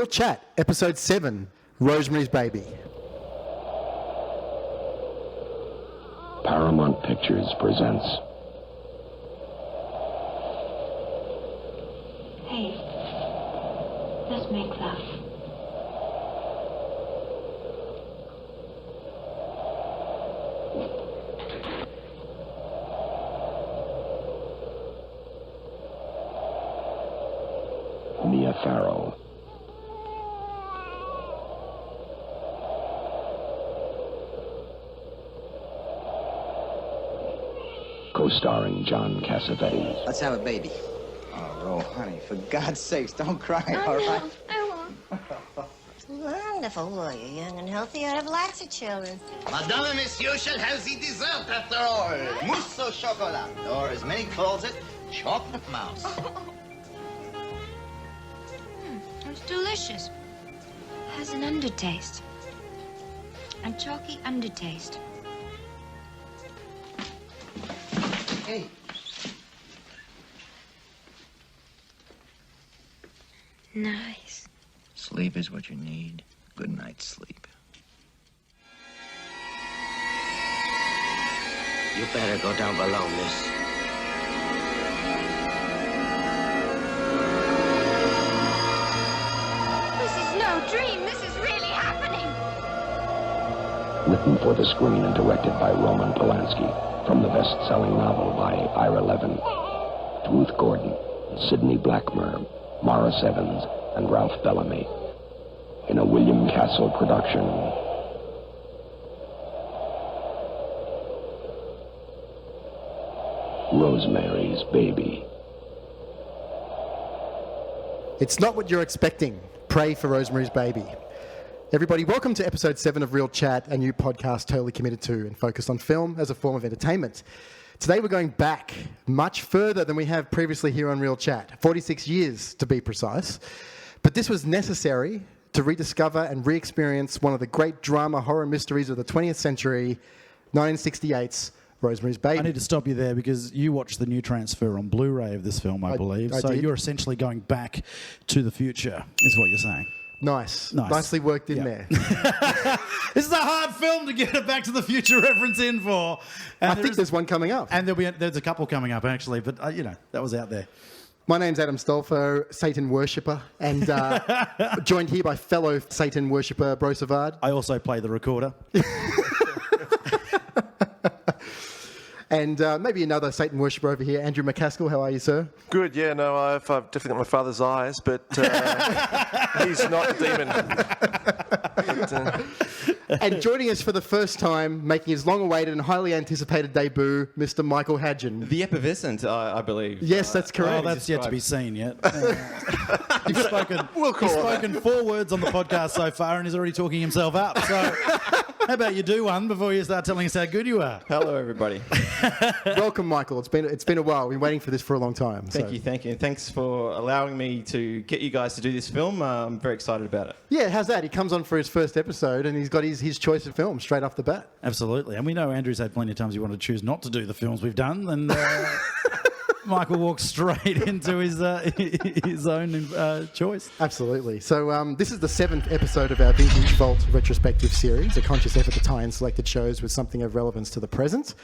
Chat, Episode 7, Rosemary's Baby. Paramount Pictures presents. Hey, let's make love. Mia Farrow. Co-starring John Cassavetes. Let's have a baby. Oh, Ro, honey, for God's sakes, don't cry, all right? I won't. Wonderful, were you? Young and healthy. I have lots of children. Madame and Monsieur shall have the dessert after all. Mousse au chocolat, or as many calls it, chocolate mouse. It's delicious. Has an undertaste. A chalky undertaste. Hey. Nice. Sleep is what you need. Good night's sleep. You better go down below, miss. This is no dream. This is really happening. Written for the screen and directed by Roman Polanski. From the best-selling novel by Ira Levin. Ruth Gordon, Sidney Blackmer, Morris Evans, and Ralph Bellamy. In a William Castle production. Rosemary's Baby. It's not what you're expecting. Pray for Rosemary's Baby. Everybody, welcome to episode 7 of Real Chat, a new podcast totally committed to and focused on film as a form of entertainment. Today we're going back much further than we have previously here on Real Chat, 46 years to be precise. But this was necessary to rediscover and re-experience one of the great drama horror mysteries of the 20th century, 1968's Rosemary's Baby. I need to stop you there because you watched the new transfer on Blu-ray of this film, I believe. I so did. You're essentially going back to the future, is what you're saying. Nice. Nicely worked in there. This is a hard film to get a Back to the Future reference in for. And I think there's one coming up. And there's a couple coming up, actually, but, that was out there. My name's Adam Stolfo, Satan worshipper, and joined here by fellow Satan worshipper Brose Avard. I also play the recorder. And maybe another Satan worshipper over here, Andrew McCaskill. How are you, sir? Good, yeah, no, I've definitely got my father's eyes, but he's not a demon. And joining us for the first time, making his long-awaited and highly anticipated debut, Mr. Michael Hadjion. The Effervescent, I believe. Yes, that's correct. Oh, that's yet to be seen yet. He's spoken 4 words on the podcast so far, and he's already talking himself up. So how about you do one before you start telling us how good you are? Hello, everybody. Welcome, Michael. It's been a while. We've been waiting for this for a long time. Thank you. And thanks for allowing me to get you guys to do this film. I'm very excited about it. Yeah, how's that? He comes on for his first episode, and he's got his choice of film straight off the bat. Absolutely. And we know Andrew's had plenty of times he wanted to choose not to do the films we've done, and Michael walks straight into his own choice. Absolutely. So this is the 7th episode of our Vintage Vault retrospective series, a conscious effort to tie in selected shows with something of relevance to the present.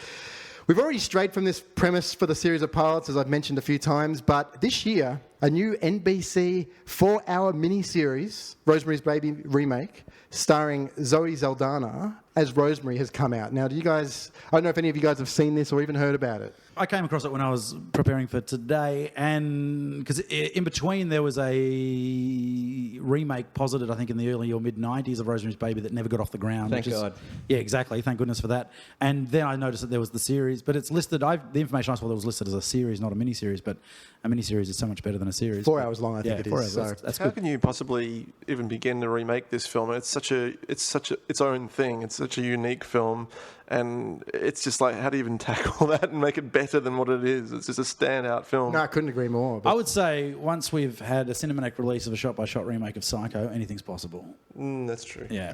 We've already strayed from this premise for the series of pilots, as I've mentioned a few times, but this year, a new NBC 4-hour miniseries, Rosemary's Baby remake, starring Zoe Saldana as Rosemary, has come out. Now, I don't know if any of you guys have seen this or even heard about it. I came across it when I was preparing for today, and because in between there was a remake posited, I think, in the early or mid-90s of Rosemary's Baby that never got off the ground. Thank God. Yeah, exactly. Thank goodness for that. And then I noticed that there was the series, but it's listed, the information I saw there was listed as a series, not a miniseries, but a miniseries is so much better than a series. 4 hours long, I think it is. 4 hours. So. That's How good. can you possibly even begin to remake this film? It's its own thing. It's such a unique film, and it's just like, how do you even tackle that and make it better than what it is? It's just a standout film. No, I couldn't agree more. But I would say once we've had a cinematic release of a shot-by-shot remake of Psycho, anything's possible. That's true. Yeah.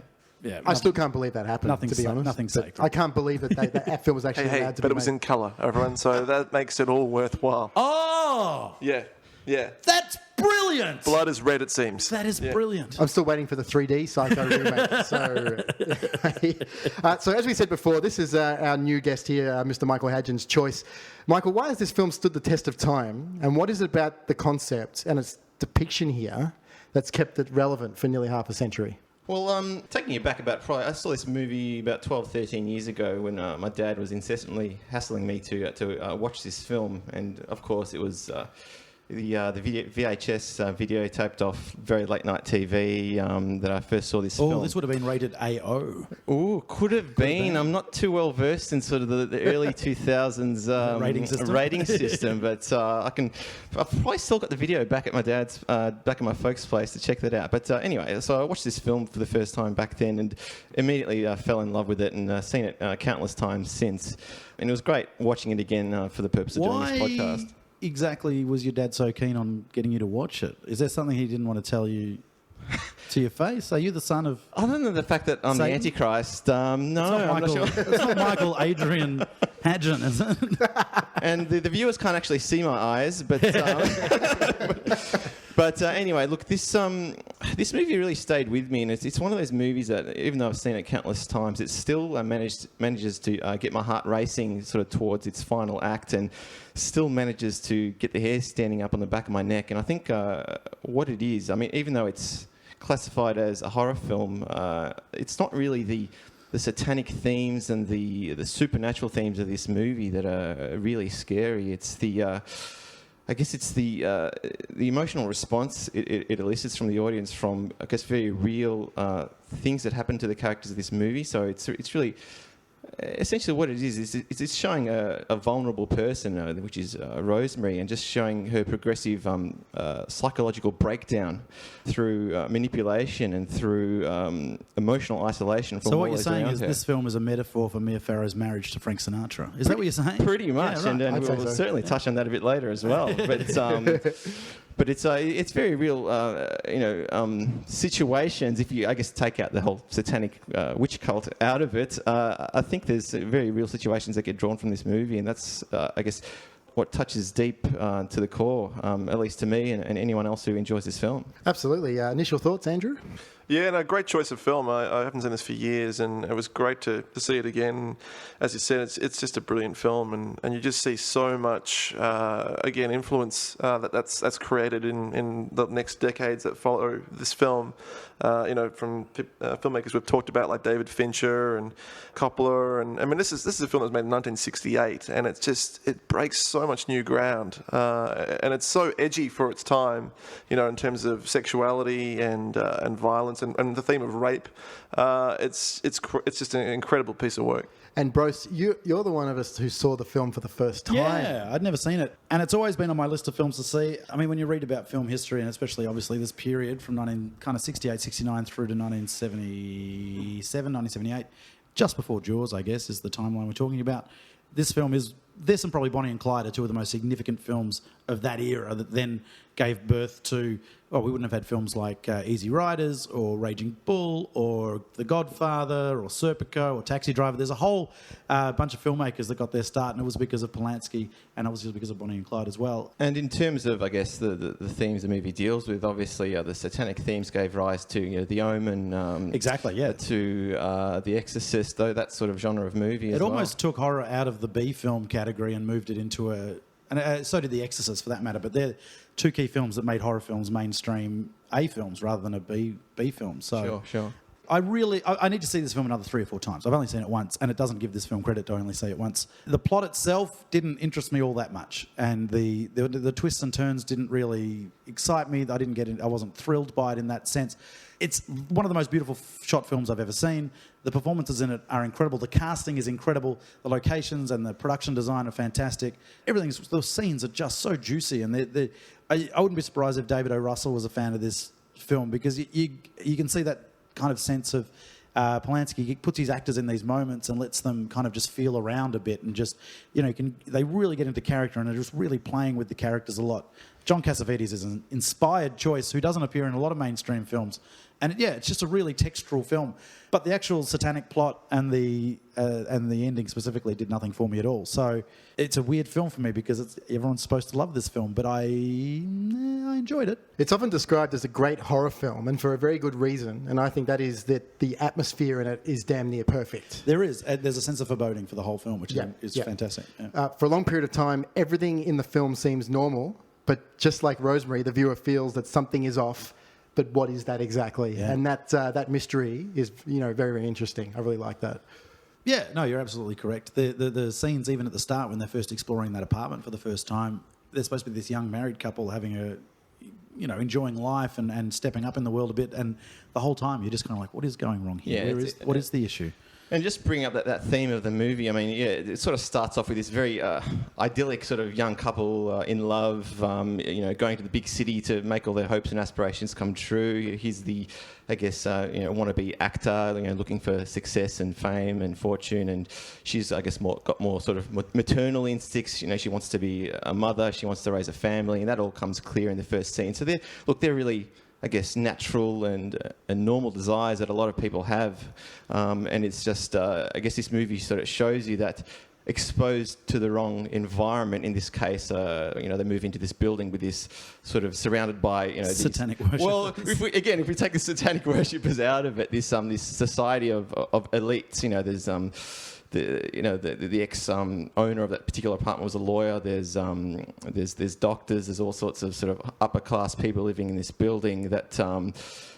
I still can't believe that happened, to be honest. Nothing's But sacred. I can't believe that film was actually allowed to be but it was made. in colour, everyone, so that makes it all worthwhile. Oh! Yeah. Yeah. That's brilliant. Blood is red, it seems. That is brilliant. I'm still waiting for the 3D Psycho remake. So as we said before, this is our new guest here, Mr. Michael Hadjion's choice. Michael, why has this film stood the test of time, and what is it about the concept and its depiction here that's kept it relevant for nearly half a century? Well, taking you back probably, I saw this movie about 12, 13 years ago when my dad was incessantly hassling me to watch this film, and of course it was the VHS video taped off very late night TV that I first saw this film. Oh, this would have been rated AO. Oh, could have been. I'm not too well versed in sort of the early 2000s rating system, but I've probably still got the video back at my dad's, back at my folks' place to check that out. But anyway, so I watched this film for the first time back then and immediately fell in love with it and seen it countless times since. And it was great watching it again for the purpose of doing this podcast. Exactly was your dad so keen on getting you to watch it? Is there something he didn't want to tell you to your face? Are you the son of... Other than the fact that I'm the Antichrist, no, I'm not sure. It's not Michael Adrian Hadjion, is it? And the viewers can't actually see my eyes, but... But anyway, look, this movie really stayed with me, and it's one of those movies that, even though I've seen it countless times, it still manages to get my heart racing sort of towards its final act, and still manages to get the hair standing up on the back of my neck. And I think what it is, I mean, even though it's classified as a horror film, it's not really the satanic themes and the supernatural themes of this movie that are really scary. It's I guess it's the emotional response it elicits from the audience from, I guess, very real things that happen to the characters of this movie. So it's really essentially what it is it's showing a vulnerable person, which is Rosemary, and just showing her progressive psychological breakdown through manipulation and through emotional isolation from So all what you're those saying around is her. this film is a metaphor for Mia Farrow's marriage to Frank Sinatra. Is that what you're saying? Pretty much, Yeah, right. and we'll certainly touch on that a bit later as well. But it's very real, situations. If you, I guess, take out the whole satanic witch cult out of it, I think there's very real situations that get drawn from this movie, and that's, I guess, what touches deep to the core, at least to me and anyone else who enjoys this film. Absolutely. Initial thoughts, Andrew? Yeah, no, great choice of film. I haven't seen this for years, and it was great to see it again. As you said, it's just a brilliant film, and you just see so much, again, influence that's created in the next decades that follow this film. From filmmakers we've talked about, like David Fincher and Coppola, and I mean, this is a film that was made in 1968, and it breaks so much new ground, and it's so edgy for its time, in terms of sexuality and violence. And the theme of rape, it's just an incredible piece of work. And Brose, you're the one of us who saw the film for the first time. Yeah, I'd never seen it. And it's always been on my list of films to see. I mean, when you read about film history, and especially, obviously, this period from 68, 69 through to 1977, 1978, just before Jaws, I guess, is the timeline we're talking about. This film is... This and probably Bonnie and Clyde are two of the most significant films of that era that then gave birth to... Well, we wouldn't have had films like Easy Riders or Raging Bull or The Godfather or Serpico or Taxi Driver. There's a whole bunch of filmmakers that got their start, and it was because of Polanski and obviously because of Bonnie and Clyde as well. And in terms of, I guess, the themes the movie deals with, obviously the satanic themes gave rise to The Omen. Exactly, yeah. To The Exorcist, though, that sort of genre of movie It almost took horror out of the B film category and moved it into a... And so did The Exorcist, for that matter. But they're two key films that made horror films mainstream A films rather than a B film. So Sure. I need to see this film another 3 or 4 times. I've only seen it once, and it doesn't give this film credit to only see it once. The plot itself didn't interest me all that much, and the twists and turns didn't really excite me. I wasn't thrilled by it in that sense. It's one of the most beautiful shot films I've ever seen. The performances in it are incredible. The casting is incredible. The locations and the production design are fantastic. The scenes are just so juicy, and I wouldn't be surprised if David O. Russell was a fan of this film, because you can see that kind of sense of Polanski. He puts his actors in these moments and lets them kind of just feel around a bit, and just they really get into character and are just really playing with the characters a lot. John Cassavetes is an inspired choice who doesn't appear in a lot of mainstream films, And it's just a really textural film. But the actual satanic plot and the ending specifically did nothing for me at all. So it's a weird film for me because everyone's supposed to love this film, but I enjoyed it. It's often described as a great horror film, and for a very good reason. And I think that is that the atmosphere in it is damn near perfect. There is. There's a sense of foreboding for the whole film, which is fantastic. Yeah. For a long period of time, everything in the film seems normal, but just like Rosemary, the viewer feels that something is off. But what is that exactly? Yeah. And that mystery is, very, very interesting. I really like that. Yeah, no, you're absolutely correct. The scenes, even at the start, when they're first exploring that apartment for the first time, there's supposed to be this young married couple having enjoying life and stepping up in the world a bit. And the whole time, you're just kind of like, what is going wrong here? What is the issue? And just bring up that theme of the movie, I mean, it sort of starts off with this very idyllic sort of young couple in love, going to the big city to make all their hopes and aspirations come true. He's the, wannabe actor, looking for success and fame and fortune. And she's, got more sort of maternal instincts. She wants to be a mother. She wants to raise a family. And that all comes clear in the first scene. So they're really, natural and normal desires that a lot of people have. And it's just, this movie sort of shows you that exposed to the wrong environment, in this case, they move into this building with this sort of surrounded by, satanic worship. Well, if we take the satanic worshippers out of it, this society of elites, there's... The ex owner of that particular apartment was a lawyer. There's doctors. There's all sorts of sort of upper class people living in this building that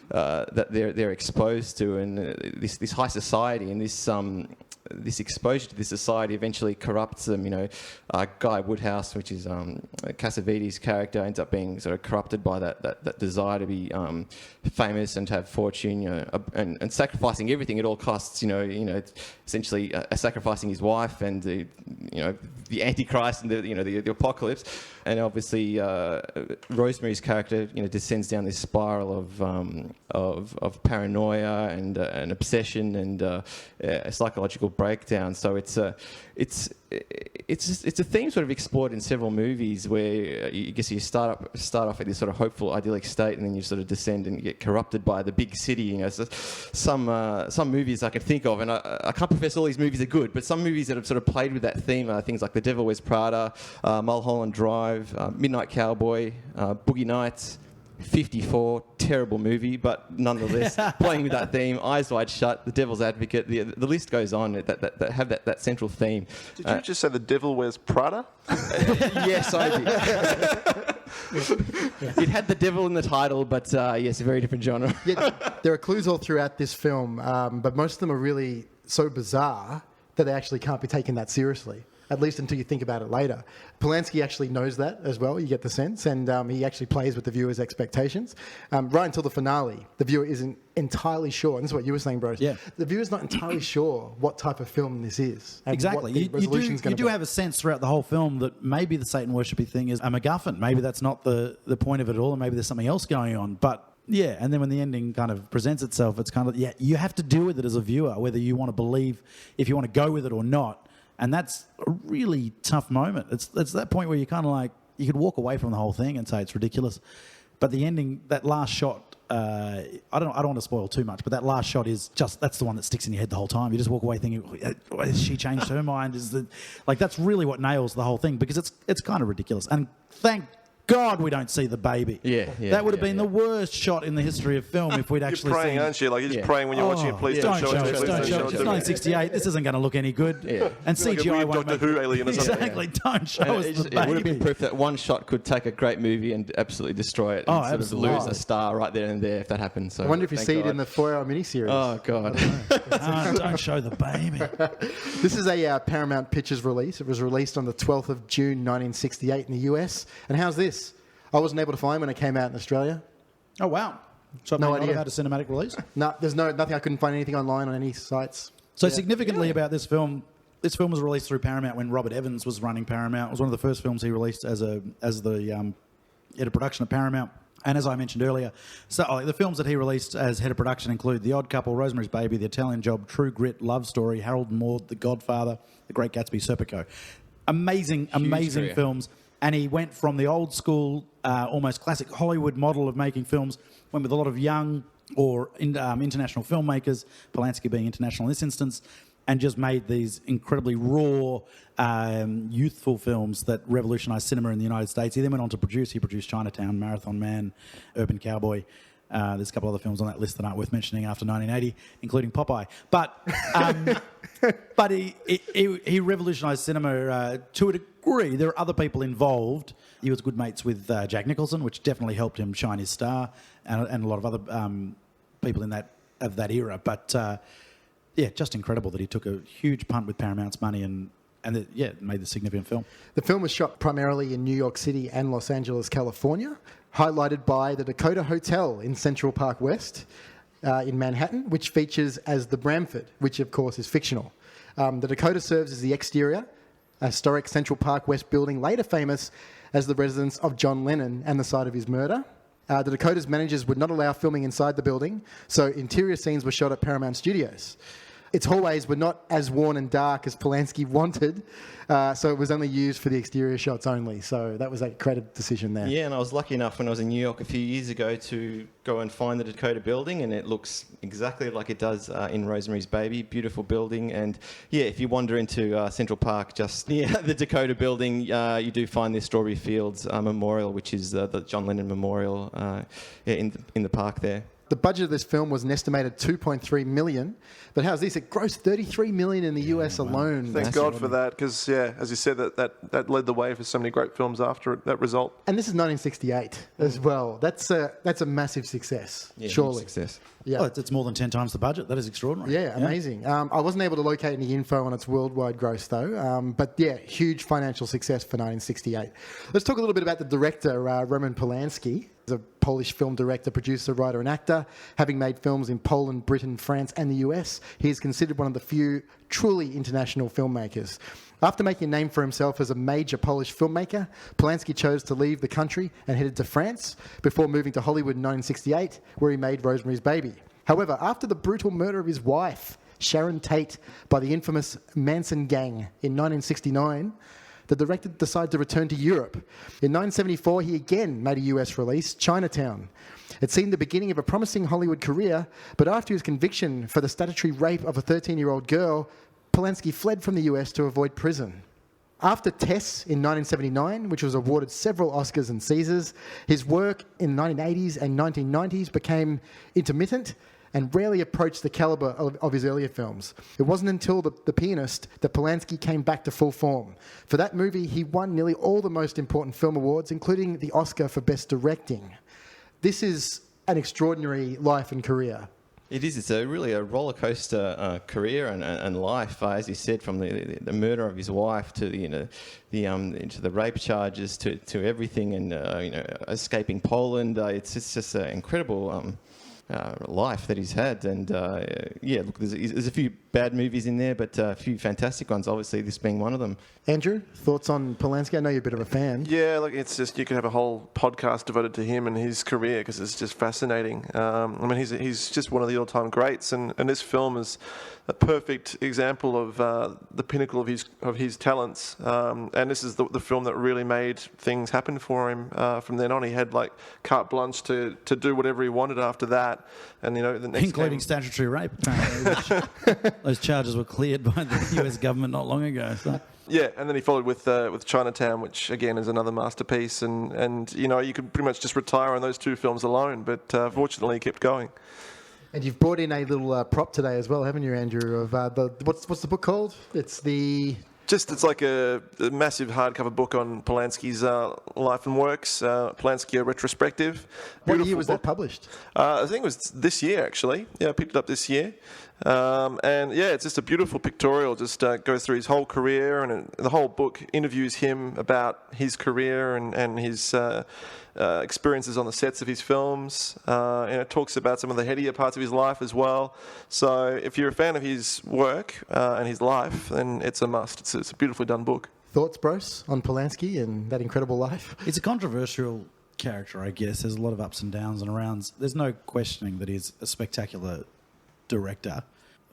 they're exposed to, and this high society and this exposure to this society eventually corrupts them. Guy Woodhouse, which is Cassavetes' character, ends up being sort of corrupted by that desire to be famous and to have fortune, and sacrificing everything at all costs. Essentially sacrificing his wife and the Antichrist and the apocalypse. And obviously, Rosemary's character, descends down this spiral of paranoia and an obsession and a psychological breakdown. So it's a theme sort of explored in several movies where you start off at this sort of hopeful, idyllic state, and then you sort of descend and get corrupted by the big city. So some movies I can think of, and I can't profess all these movies are good, but some movies that have sort of played with that theme are things like The Devil Wears Prada, Mulholland Drive, Midnight Cowboy, Boogie Nights, 54, terrible movie, but nonetheless playing with that theme. Eyes Wide Shut, The Devil's Advocate, the list goes on that have that central theme. Did you just say The Devil Wears Prada? Yes, I did. It had the devil in the title, but yes, a very different genre. Yeah, there are clues all throughout this film, but most of them are really so bizarre that they actually can't be taken that seriously, at least until you think about it later. Polanski actually knows that as well, you get the sense, and he actually plays with the viewer's expectations. Right until the finale, the viewer isn't entirely sure, and this is what you were saying, Brose. Yeah. The viewer's not entirely sure what type of film this is. And exactly. You do have a sense throughout the whole film that maybe the Satan worshipping thing is a MacGuffin. Maybe that's not the point of it all, and maybe there's something else going on. But yeah, and then when the ending kind of presents itself, it's kind of, you have to deal with it as a viewer, whether you want to believe, if you want to go with it or not. And that's a really tough moment. It's that point where you kind of like, you could walk away from the whole thing and say it's ridiculous. But the ending, that last shot, I don't want to spoil too much, but that last shot is that's the one that sticks in your head the whole time. You just walk away thinking, has she changed her mind? That's really what nails the whole thing, because it's kind of ridiculous. And thank God we don't see the baby. Yeah. That would have been the worst shot in the history of film if we'd actually You're praying, seen... aren't you? Like, you're just praying when you're watching it. Please don't show it. Please don't show it. It's 1968. This isn't going to look any good. Yeah. And CGI won't Doctor Who alien or something. Exactly. Don't show us the baby. It would have been proof that one shot could take a great movie and absolutely destroy it. And sort of lose a star right there and there if that happens. So I wonder if you see it in the 4-hour miniseries. Oh, God. Don't show the baby. This is a Paramount Pictures release. It was released on the 12th of June 1968 in the US. And how's this? I wasn't able to find when it came out in Australia. Oh, wow. So no idea. Had a cinematic release? No, there's nothing. I couldn't find anything online on any sites. So significantly about this film was released through Paramount when Robert Evans was running Paramount. It was one of the first films he released as the head of production of Paramount. And as I mentioned earlier, the films that he released as head of production include The Odd Couple, Rosemary's Baby, The Italian Job, True Grit, Love Story, Harold and Maude, The Godfather, The Great Gatsby, Serpico. Amazing films. And he went from the old school, almost classic Hollywood model of making films, went with a lot of young, or international filmmakers, Polanski being international in this instance, and just made these incredibly raw, youthful films that revolutionised cinema in the United States. He then went on to produce. He produced Chinatown, Marathon Man, Urban Cowboy. There's a couple other films on that list that aren't worth mentioning after 1980, including Popeye. But he revolutionised cinema to a degree. There are other people involved. He was good mates with Jack Nicholson, which definitely helped him shine his star, and a lot of other people of that era. But just incredible that he took a huge punt with Paramount's money and made the significant film. The film was shot primarily in New York City and Los Angeles, California, highlighted by the Dakota Hotel in Central Park West in Manhattan, which features as the Bramford, which of course is fictional. The Dakota serves as the exterior, a historic Central Park West building later famous as the residence of John Lennon and the site of his murder. The Dakota's managers would not allow filming inside the building, so interior scenes were shot at Paramount Studios. Its hallways were not as worn and dark as Polanski wanted, so it was only used for the exterior shots only. So that was a creative decision there. Yeah, and I was lucky enough when I was in New York a few years ago to go and find the Dakota building, and it looks exactly like it does in Rosemary's Baby. Beautiful building, and if you wander into Central Park, just near the Dakota building, you do find the Strawberry Fields Memorial, which is the John Lennon Memorial in the park there. The budget of this film was an estimated $2.3 million, but how's this? It grossed $33 million in the US alone. Thank God for that, because, as you said, that led the way for so many great films after that result. And this is 1968 as well. That's a massive success, surely. Success. Yeah. Well, it's more than 10 times the budget. That is extraordinary. Yeah, amazing. I wasn't able to locate any info on its worldwide gross, though. But huge financial success for 1968. Let's talk a little bit about the director, Roman Polanski. He's a Polish film director, producer, writer and actor. Having made films in Poland, Britain, France and the US, he is considered one of the few truly international filmmakers. After making a name for himself as a major Polish filmmaker, Polanski chose to leave the country and headed to France before moving to Hollywood in 1968, where he made Rosemary's Baby. However, after the brutal murder of his wife, Sharon Tate, by the infamous Manson gang in 1969, the director decided to return to Europe. In 1974, he again made a US release, Chinatown. It seemed the beginning of a promising Hollywood career, but after his conviction for the statutory rape of a 13-year-old girl, Polanski fled from the US to avoid prison. After Tess in 1979, which was awarded several Oscars and Caesars, his work in the 1980s and 1990s became intermittent and rarely approached the caliber of his earlier films. It wasn't until The Pianist that Polanski came back to full form. For that movie, he won nearly all the most important film awards, including the Oscar for Best Directing. This is an extraordinary life and career. It is. It's really a roller coaster career and life, as you said, from the murder of his wife to the rape charges to everything, and escaping Poland. It's just an incredible life that he's had, and look, there's a few bad movies in there, but a few fantastic ones. Obviously, this being one of them. Andrew, thoughts on Polanski? I know you're a bit of a fan. Yeah, look, it's just you could have a whole podcast devoted to him and his career because it's just fascinating. I mean, he's just one of the all-time greats, and this film is a perfect example of the pinnacle of his talents. And this is the film that really made things happen for him from then on. He had like carte blanche to do whatever he wanted after that, and the next including statutory rape, apparently. Which those charges were cleared by the US government not long ago. So. Yeah, and then he followed with Chinatown, which again is another masterpiece, and you could pretty much just retire on those two films alone, but fortunately he kept going. And you've brought in a little prop today as well, haven't you, Andrew? Of what's the book called? It's like a massive hardcover book on Polanski's life and works, Polanski, a retrospective. What year was that published? I think it was this year, actually. Yeah, I picked it up this year. It's just a beautiful pictorial. Just goes through his whole career, and the whole book interviews him about his career and his experiences on the sets of his films. And it talks about some of the headier parts of his life as well. So if you're a fan of his work and his life, then it's a must. It's a beautifully done book. Thoughts, Brose, on Polanski and that incredible life? It's a controversial character, I guess. There's a lot of ups and downs and arounds. There's no questioning that he's a spectacular director.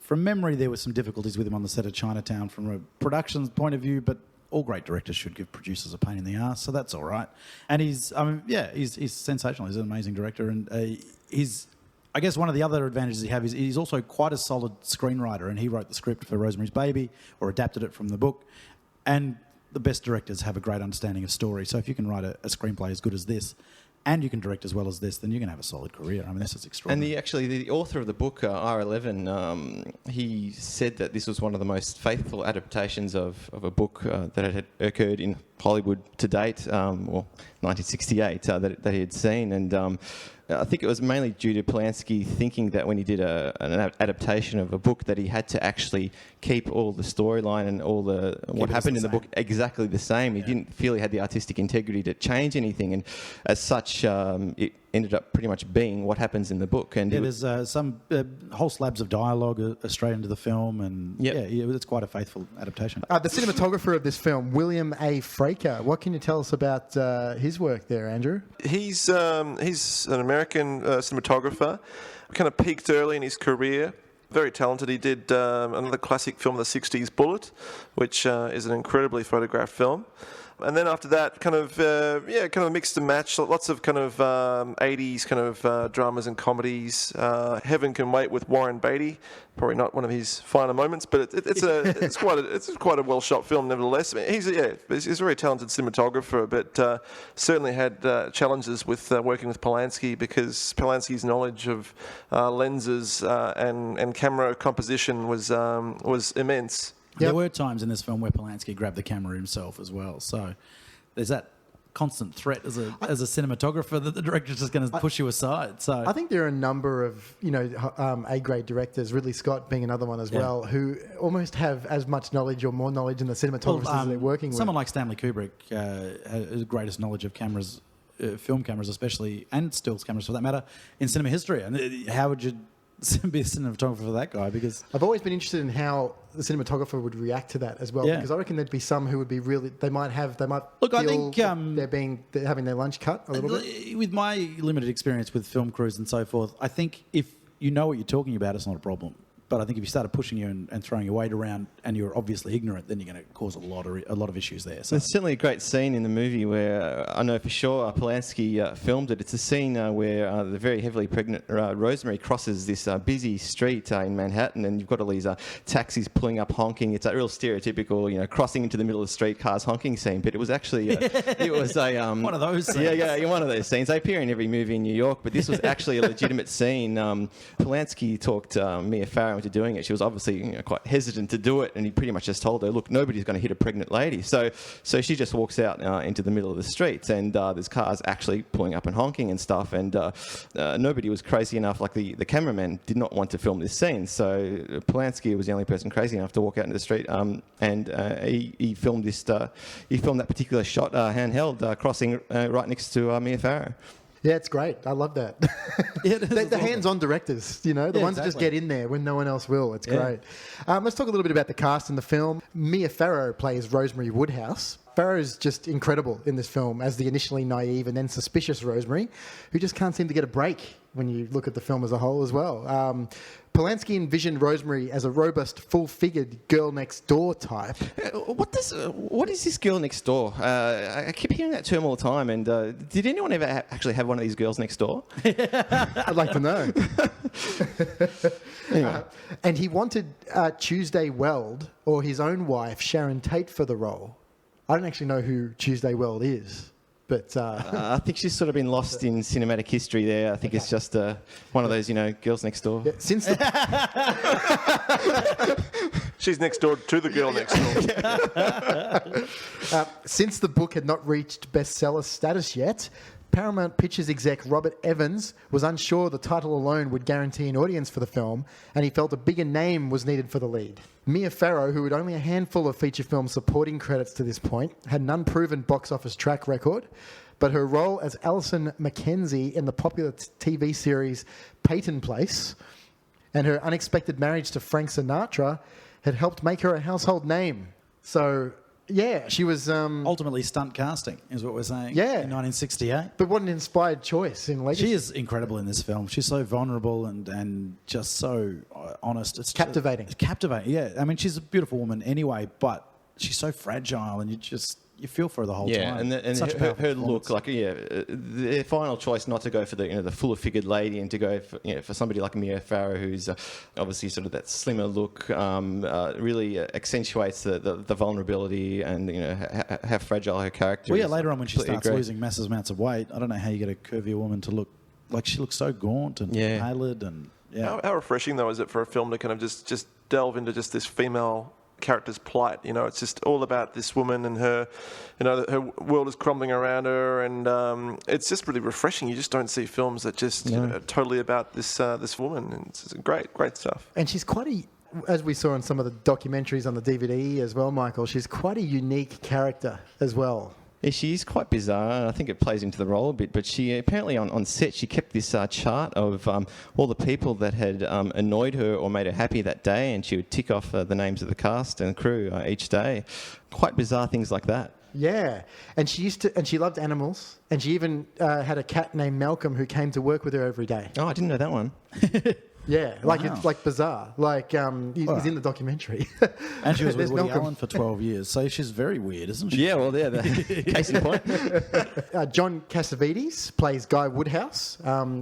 From memory, there were some difficulties with him on the set of Chinatown from a production point of view, but all great directors should give producers a pain in the ass, so that's all right. And he's sensational. He's an amazing director, and he's I guess one of the other advantages he has is he's also quite a solid screenwriter, and he wrote the script for Rosemary's Baby, or adapted it from the book. And the best directors have a great understanding of story. So if you can write a screenplay as good as this, and you can direct as well as this, then you're going to have a solid career. I mean, this is extraordinary. And the author of the book, R11, he said that this was one of the most faithful adaptations of a book that had occurred in Hollywood to date, or 1968, that he had seen. And I think it was mainly due to Polanski thinking that when he did an adaptation of a book that he had to actually keep all the storyline and all what happened in the book exactly the same. He didn't feel he had the artistic integrity to change anything, and as such, it ended up pretty much being what happens in the book. And there's some whole slabs of dialogue straight into the film, and it's quite a faithful adaptation. The cinematographer of this film, William A. Fraker. What can you tell us about his work there, Andrew? He's an American cinematographer. Kind of peaked early in his career. Very talented. He did another classic film, The 60s Bullet, which is an incredibly photographed film. And then after that, kind of mixed and match. Lots of kind of 80s kind of dramas and comedies. Heaven Can Wait with Warren Beatty. Probably not one of his finer moments, but it's quite a well shot film nevertheless. I mean, he's a very talented cinematographer, but certainly had challenges with working with Polanski, because Polanski's knowledge of lenses and camera composition was immense. There were times in this film where Polanski grabbed the camera himself as well. So there's that constant threat as a cinematographer that the director's just going to push you aside. So I think there are a number of A-grade directors, Ridley Scott being another one as well, who almost have as much knowledge or more knowledge in the cinematographers as they're working with. Someone like Stanley Kubrick has the greatest knowledge of cameras, film cameras especially, and stills cameras for that matter, in cinema history. And how would you be a cinematographer for that guy? Because I've always been interested in how the cinematographer would react to that as well. Because I reckon there'd be some who would be really. They might look. I feel think they're having their lunch cut a little bit. With my limited experience with film crews and so forth, I think if you know what you're talking about, it's not a problem. But I think if you started pushing you and throwing your weight around, and you're obviously ignorant, then you're going to cause a lot of issues there. So there's certainly a great scene in the movie where I know for sure Polanski filmed it. It's a scene where the very heavily pregnant Rosemary crosses this busy street in Manhattan, and you've got all these taxis pulling up honking. It's a real stereotypical, crossing into the middle of the street, cars honking scene. But it was actually it was a one of those scenes. Yeah, one of those scenes. They appear in every movie in New York, but this was actually a legitimate scene. Polanski talked Mia Farrow into doing it. She was obviously quite hesitant to do it, and he pretty much just told her, look, nobody's going to hit a pregnant lady. So she just walks out into the middle of the streets, and there's cars actually pulling up and honking and stuff, and nobody was crazy enough, like the cameraman did not want to film this scene. So Polanski was the only person crazy enough to walk out into the street, and he filmed that particular shot handheld, crossing right next to Mia Farrow. Yeah, it's great. I love that. The hands-on directors, the ones that just get in there when no one else will. It's great. Let's talk a little bit about the cast in the film. Mia Farrow plays Rosemary Woodhouse. Farrow's just incredible in this film as the initially naive and then suspicious Rosemary, who just can't seem to get a break when you look at the film as a whole as well. Polanski envisioned Rosemary as a robust, full-figured girl next door type. What is this girl next door? I keep hearing that term all the time. And did anyone ever actually have one of these girls next door? I'd like to know. Anyway. And he wanted Tuesday Weld or his own wife, Sharon Tate, for the role. I don't actually know who Tuesday Weld is. But I think she's sort of been lost in cinematic history there. I think it's just one of those, girls next door. Yeah, she's next door to the girl next door. Since the book had not reached bestseller status yet, Paramount Pictures exec Robert Evans was unsure the title alone would guarantee an audience for the film, and he felt a bigger name was needed for the lead. Mia Farrow, who had only a handful of feature film supporting credits to this point, had an unproven box office track record, but her role as Alison Mackenzie in the popular TV series Peyton Place and her unexpected marriage to Frank Sinatra had helped make her a household name. So, yeah, she was... ultimately stunt casting, is what we're saying. Yeah. In 1968. But what an inspired choice in Legacy. She is incredible in this film. She's so vulnerable and just so honest. It's captivating. Captivating, yeah. I mean, she's a beautiful woman anyway, but she's so fragile, and you you feel for her the whole time. And Such a her powerful look, performance. their final choice not to go for the fuller figured lady and to go for somebody like Mia Farrow, who's obviously sort of that slimmer look, really accentuates the vulnerability and how fragile her character is. Later on when she starts losing massive amounts of weight, I don't know how you get a curvier woman to look like she looks so gaunt and pallid and. Yeah. How refreshing though is it for a film to kind of just delve into just this female character's plight? It's just all about this woman and her, her world is crumbling around her, and it's just really refreshing. You just don't see films that just are totally about this woman. And it's great stuff. And she's quite as we saw in some of the documentaries on the DVD as well, Michael, she's quite a unique character as well. Yeah, she is quite bizarre, and I think it plays into the role a bit. But she apparently on set she kept this chart of all the people that had annoyed her or made her happy that day, and she would tick off the names of the cast and crew each day. Quite bizarre things like that. Yeah, and she loved animals, and she even had a cat named Malcolm who came to work with her every day. Oh, I didn't know that one. Yeah, it's like bizarre. Like he's in the documentary. And she was with Woody Allen for 12 years, so she's very weird, isn't she? Yeah, well, case in point. John Cassavetes plays Guy Woodhouse.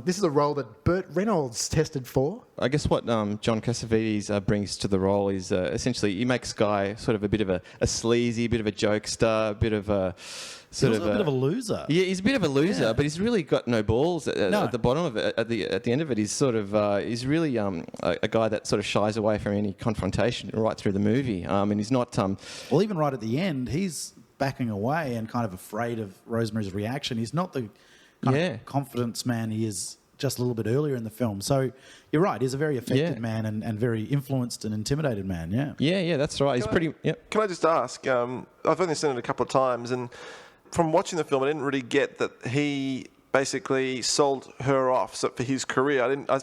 This is a role that Burt Reynolds tested for. I guess what John Cassavetes brings to the role is essentially he makes Guy sort of a bit of a sleazy, a bit of a jokester, a bit of a... He's a bit of a loser. Yeah, he's a bit of a loser, but he's really got no balls at the bottom of it. At the end of it, he's sort of he's really a guy that sort of shies away from any confrontation right through the movie. And he's not. Well, even right at the end, he's backing away and kind of afraid of Rosemary's reaction. He's not the kind of confidence man he is just a little bit earlier in the film. So you're right. He's a very affected man and very influenced and intimidated man. Yeah. Yeah, that's right. Can I just ask? I've only seen it a couple of times and. From watching the film, I didn't really get that he basically sold her off for his career. I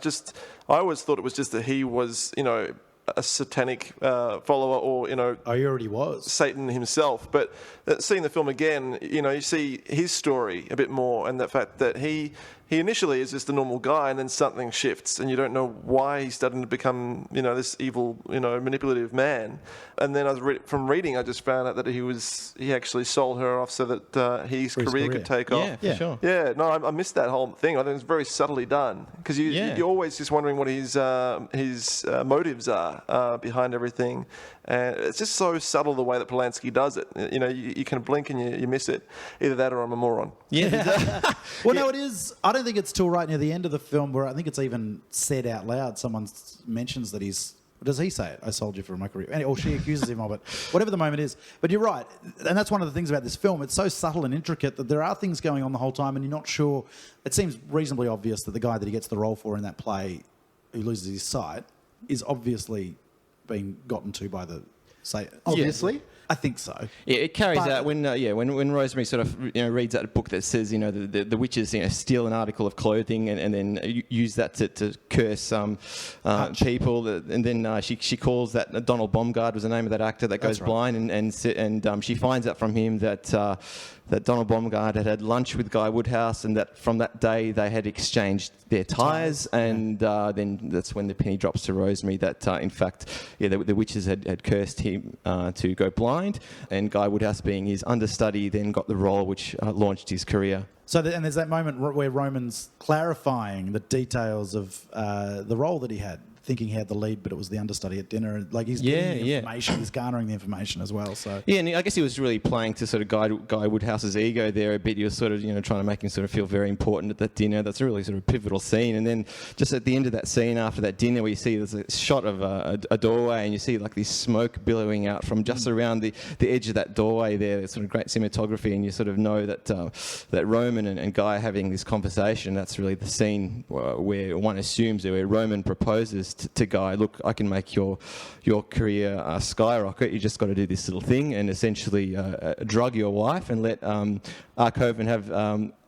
always thought it was just that he was, a satanic follower or, he already was. Satan himself. But seeing the film again, you see his story a bit more and the fact that he initially is just a normal guy and then something shifts and you don't know why he's starting to become, this evil, manipulative man. And then from reading, I just found out that he actually sold her off so that his career could take off. Yeah, for sure. Yeah, no, I missed that whole thing. I think it's very subtly done because you're always just wondering what his motives are behind everything. And it's just so subtle the way that Polanski does it. You can blink and you miss it. Either that or I'm a moron. Yeah. Well, no, it is. I don't think it's till right near the end of the film where I think it's even said out loud. Someone mentions that does he say it? I sold you for my career. Or she accuses him of it. Whatever the moment is. But you're right. And that's one of the things about this film. It's so subtle and intricate that there are things going on the whole time and you're not sure. It seems reasonably obvious that the guy that he gets the role for in that play who loses his sight is obviously being gotten to by the... Obviously? I think so. Yeah, it carries out when Rosemary sort of reads that book that says the witches steal an article of clothing and then use that to curse people, and then she calls that Donald Baumgard was the name of that actor that goes blind, and she finds out from him that Donald Baumgard had lunch with Guy Woodhouse, and that from that day they had exchanged their ties, and then that's when the penny drops to Rosemary that in fact the witches had cursed him to go blind. And Guy Woodhouse, being his understudy, then got the role which launched his career. So, and there's that moment where Roman's clarifying the details of the role that he had, thinking he had the lead, but it was the understudy at dinner. And like he's getting the information, he's garnering the information as well. So and I guess he was really playing to sort of Guy Woodhouse's ego there a bit. He was sort of trying to make him sort of feel very important at that dinner. That's a really sort of pivotal scene. And then just at the end of that scene, after that dinner, where you see there's a shot of a doorway, and you see like this smoke billowing out from just around the edge of that doorway there. It's sort of great cinematography, and you sort of know that that Roman and Guy are having this conversation. That's really the scene where one assumes where Roman proposes to Guy, look, I can make your career skyrocket. You just got to do this little thing and essentially drug your wife and let Arkoven have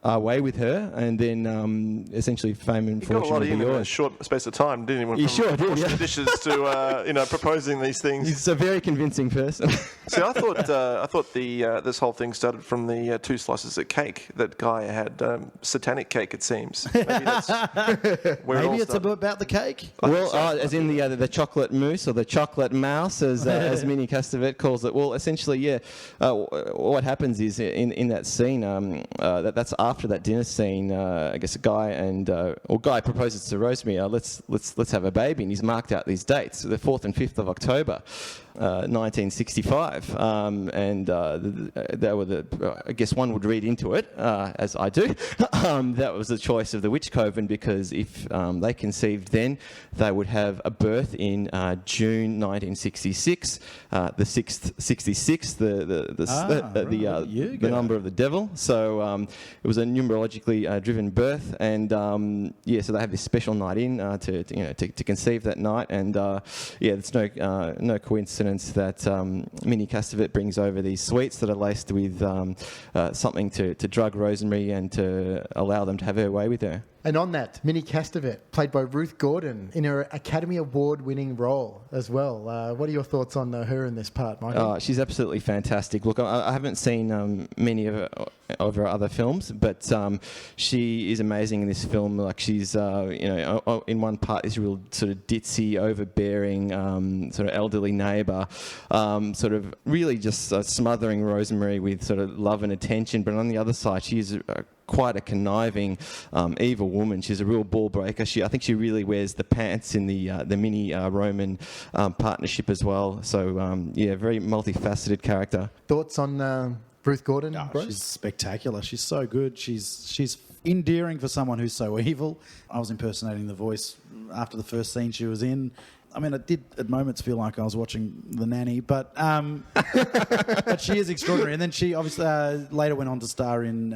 away with her, and then essentially fame and He got a fortune lot will be in a yours. short space of time, didn't he? Went He from sure did, washing yeah. dishes to proposing these things. He's a very convincing person. See, I thought this whole thing started from the 2 slices of cake that Guy had. Satanic cake, it seems. Maybe that's where Maybe it's started. about the cake. Well, as in the chocolate mousse or the chocolate mouse, as Minnie Castevet calls it. Well, essentially, yeah. What happens is in that scene, that's after that dinner scene. I guess Guy proposes to Rosemary. Let's have a baby, and he's marked out these dates: the 4th and 5th of October. 1965, and they were I guess one would read into it, as I do, that was the choice of the witch coven, because if they conceived then, they would have a birth in June 1966, the 6th, 66, the number of the devil. So it was a numerologically driven birth, and so they have this special night in to conceive that night, and it's no coincidence that Minnie Castevet brings over these sweets that are laced with something to drug Rosemary and to allow them to have her way with her. And on that, Minnie Castevet, played by Ruth Gordon, in her Academy Award-winning role as well. What are your thoughts on her in this part, Michael? She's absolutely fantastic. Look, I haven't seen many of her other films, but she is amazing in this film. Like, she's, in one part, this real sort of ditzy, overbearing, sort of elderly neighbour, sort of really just smothering Rosemary with sort of love and attention. But on the other side, she is quite a conniving, evil woman. She's a real ball breaker. I think she really wears the pants in the Minnie Roman partnership as well. So very multifaceted character. Thoughts on Ruth Gordon? Bruce? She's spectacular. She's so good. She's endearing for someone who's so evil. I was impersonating the voice after the first scene she was in. I mean, it did at moments feel like I was watching The Nanny, but but she is extraordinary. And then she obviously later went on to star in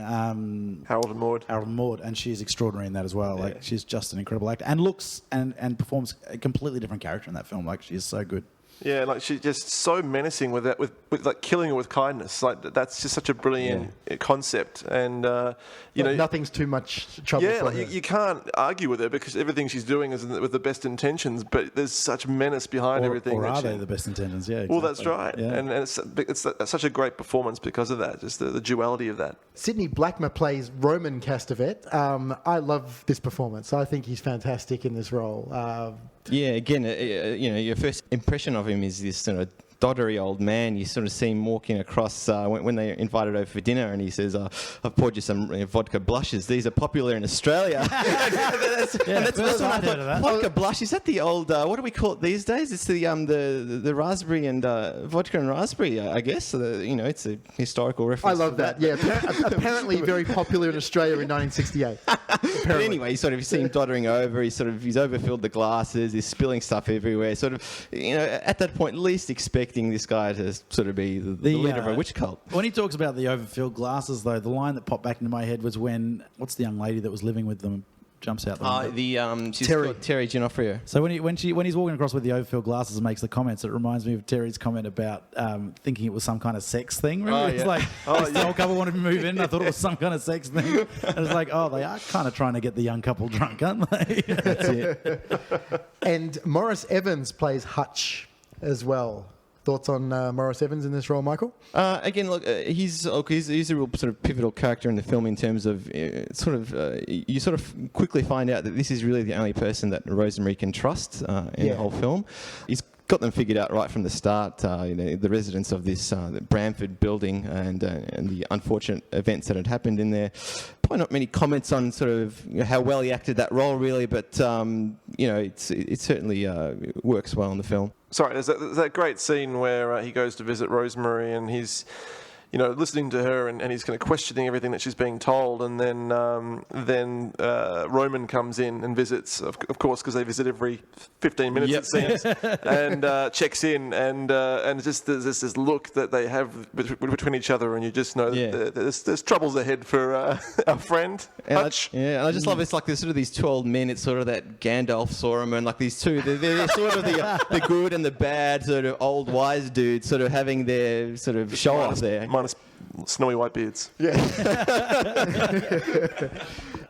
Harold and Maude, and she is extraordinary in that as well. Yeah. Like, she's just an incredible actor, and looks and performs a completely different character in that film. Like, she is so good. Yeah, like she's just so menacing with that, with like killing her with kindness. Like, that's just such a brilliant concept, and nothing's too much trouble. Yeah, for like her. you can't argue with her because everything she's doing is with the best intentions. But there's such menace behind everything. Or are they the best intentions? Yeah. Exactly. Well, that's right, yeah. and it's such a great performance because of that. Just the duality of that. Sidney Blackmer plays Roman Castevet. I love this performance. I think he's fantastic in this role. Again, your first impression of him is this sort of doddery old man. You sort of see him walking across when they invited over for dinner, and he says, I've poured you some vodka blushes. These are popular in Australia. That's what I thought. Vodka blush, is that the old, what do we call it these days? It's the raspberry and vodka and raspberry, I guess. It's a historical reference. I love that. Yeah, apparently very popular in Australia in 1968. But anyway, you see him doddering over. He's overfilled the glasses. He's spilling stuff everywhere. Sort of, at that point, least expecting this guy to sort of be the leader of a witch cult. When he talks about the overfilled glasses, though, the line that popped back into my head was when, what's the young lady that was living with them? Jumps out. She's Terry. called Terry Ginofrio. So when he's walking across with the overfilled glasses and makes the comments, it reminds me of Terry's comment about thinking it was some kind of sex thing. Remember? It's like the old couple wanted to move in. I thought it was some kind of sex thing. And it's like, they are kind of trying to get the young couple drunk, aren't they? That's it. And Maurice Evans plays Hutch as well. Thoughts on Maurice Evans in this role, Michael? Again, look, he's a real sort of pivotal character in the film in terms of you sort of quickly find out that this is really the only person that Rosemary can trust in the whole film. He's got them figured out right from the start. The residents of this Bramford building and the unfortunate events that had happened in there. Probably not many comments on sort of how well he acted that role, really, but it certainly works well in the film. Sorry, there's that great scene where he goes to visit Rosemary and he's, listening to her and he's kind of questioning everything that she's being told, and then Roman comes in and visits, of course, because they visit every 15 minutes it seems, and checks in, and just there's this look that they have between each other, and you just know that there's troubles ahead for our friend Hutch. And I just love it's like there's sort of these two old men. It's sort of that Gandalf Saruman, like these two. They're sort of the good and the bad sort of old wise dudes, sort of having their sort of show off there. snowy white beards. Yeah.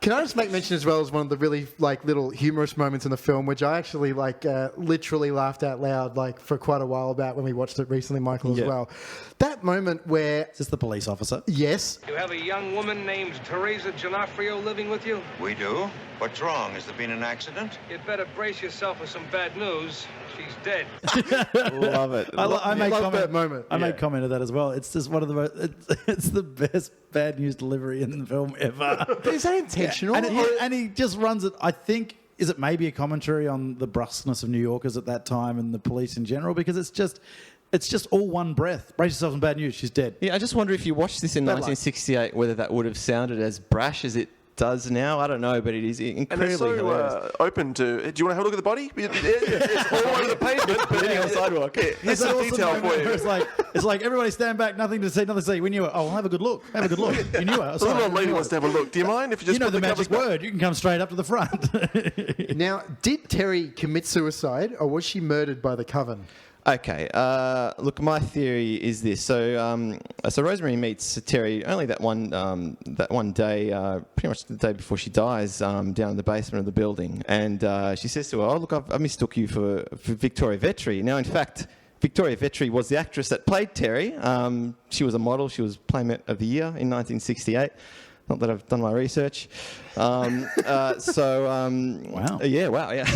Can I just make mention as well as one of the really little humorous moments in the film, which I actually literally laughed out loud for quite a while about when we watched it recently, Michael, as well. That moment where... Is this the police officer? Yes. You have a young woman named Teresa Gianafrio living with you? We do. What's wrong? Has there been an accident? You'd better brace yourself for some bad news. She's dead. Love it. I made love that moment. I made comment of that as well. It's just one of the most... It's the best bad news delivery in the film ever. Is that intentional? And he just runs it, I think... Is it maybe a commentary on the brusqueness of New Yorkers at that time and the police in general? Because it's just all one breath. Brace yourself on bad news. She's dead. Yeah, I just wonder if you watched this in 1968, whether that would have sounded as brash as it does now. I don't know, but it is incredibly hilarious. Open to... Do you want to have a look at the body? It's all over the pavement. But Sitting on the sidewalk. Here's some detail for you. It's like everybody stand back, nothing to see, nothing to see. We knew it. Oh, have a good look. Have a good look. You knew it. The little old lady wants to have a look. Do you mind if you just know put the covers magic back? word. You can come straight up to the front. Now, did Terry commit suicide or was she murdered by the coven? Okay, look, my theory is this. So Rosemary meets Terry only that one day, pretty much the day before she dies, down in the basement of the building. And she says to her, "Oh, look, I mistook you for Victoria Vetri." Now, in fact, Victoria Vetri was the actress that played Terry. She was a model. She was Playmate of the Year in 1968. Not that I've done my research. Wow. Yeah, wow, yeah.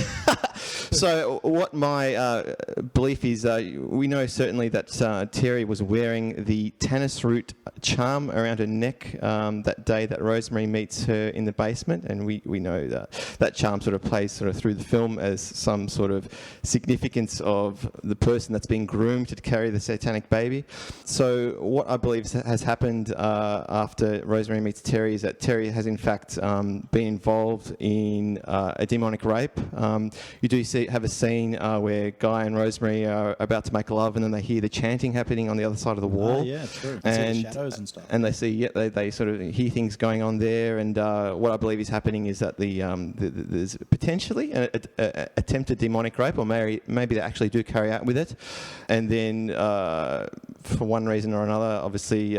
So what my belief is, we know certainly that Terry was wearing the tannis root charm around her neck that day that Rosemary meets her in the basement, and we know that charm sort of plays sort of through the film as some sort of significance of the person that's being groomed to carry the satanic baby. So what I believe has happened after Rosemary meets Terry is that Terry has in fact been involved in a demonic rape. You do have a scene where Guy and Rosemary are about to make love, and then they hear the chanting happening on the other side of the wall. Yeah, true. And see the shadows and stuff. And they see, they sort of hear things going on there. And what I believe is happening is that there's potentially an attempted demonic rape, or maybe they actually do carry out with it. And then for one reason or another, obviously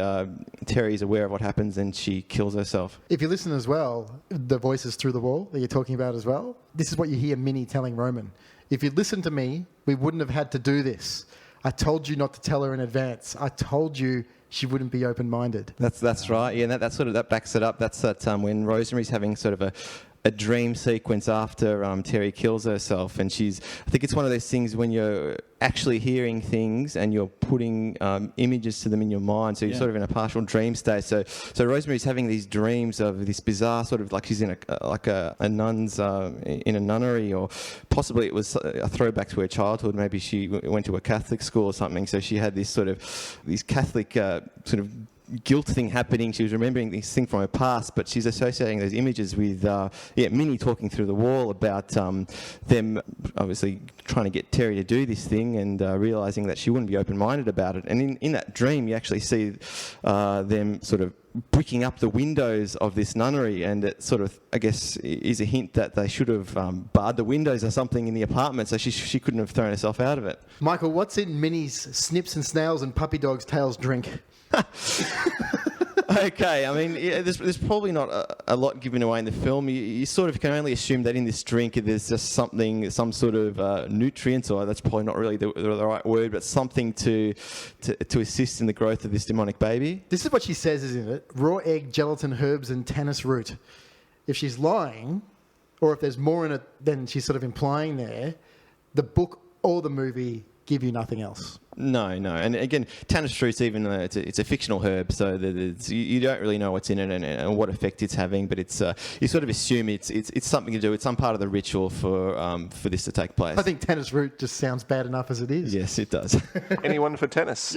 Terry is aware of what happens and she kills herself. If you listen as well, the voices through the wall that you're talking about as well, this is what you hear Minnie telling Roman. If you'd listened to me, we wouldn't have had to do this. I told you not to tell her in advance. I told you she wouldn't be open-minded. That's right. Yeah, and that backs it up. That's when Rosemary's having sort of a dream sequence after Terry kills herself, and I think it's one of those things when you're actually hearing things and you're putting images to them in your mind, so you're sort of in a partial dream state. So Rosemary's having these dreams of this bizarre sort of like she's in a nun's in a nunnery, or possibly it was a throwback to her childhood. Maybe she went to a Catholic school or something, so she had this sort of these Catholic sort of guilt thing happening. She was remembering this thing from her past, but she's associating those images with Minnie talking through the wall about them obviously trying to get Terry to do this thing, and realising that she wouldn't be open-minded about it. And in that dream, you actually see them sort of bricking up the windows of this nunnery, and it sort of, I guess, is a hint that they should have barred the windows or something in the apartment, so she couldn't have thrown herself out of it. Michael, what's in Minnie's snips and snails and puppy dog's tails drink? Okay, I mean, there's probably not a lot given away in the film. You sort of can only assume that in this drink there's just some sort of nutrients, or that's probably not really the right word, but something to assist in the growth of this demonic baby. This is what she says, isn't it? Raw egg, gelatin, herbs, and tannis root. If she's lying, or if there's more in it than she's sort of implying there, the book or the movie give you nothing else. No. And again, tannis root's even it's a fictional herb, so you don't really know what's in it and what effect it's having, but it's you sort of assume it's something to do with some part of the ritual for this to take place. I think tannis root just sounds bad enough as it is. Yes, it does. Anyone for tennis?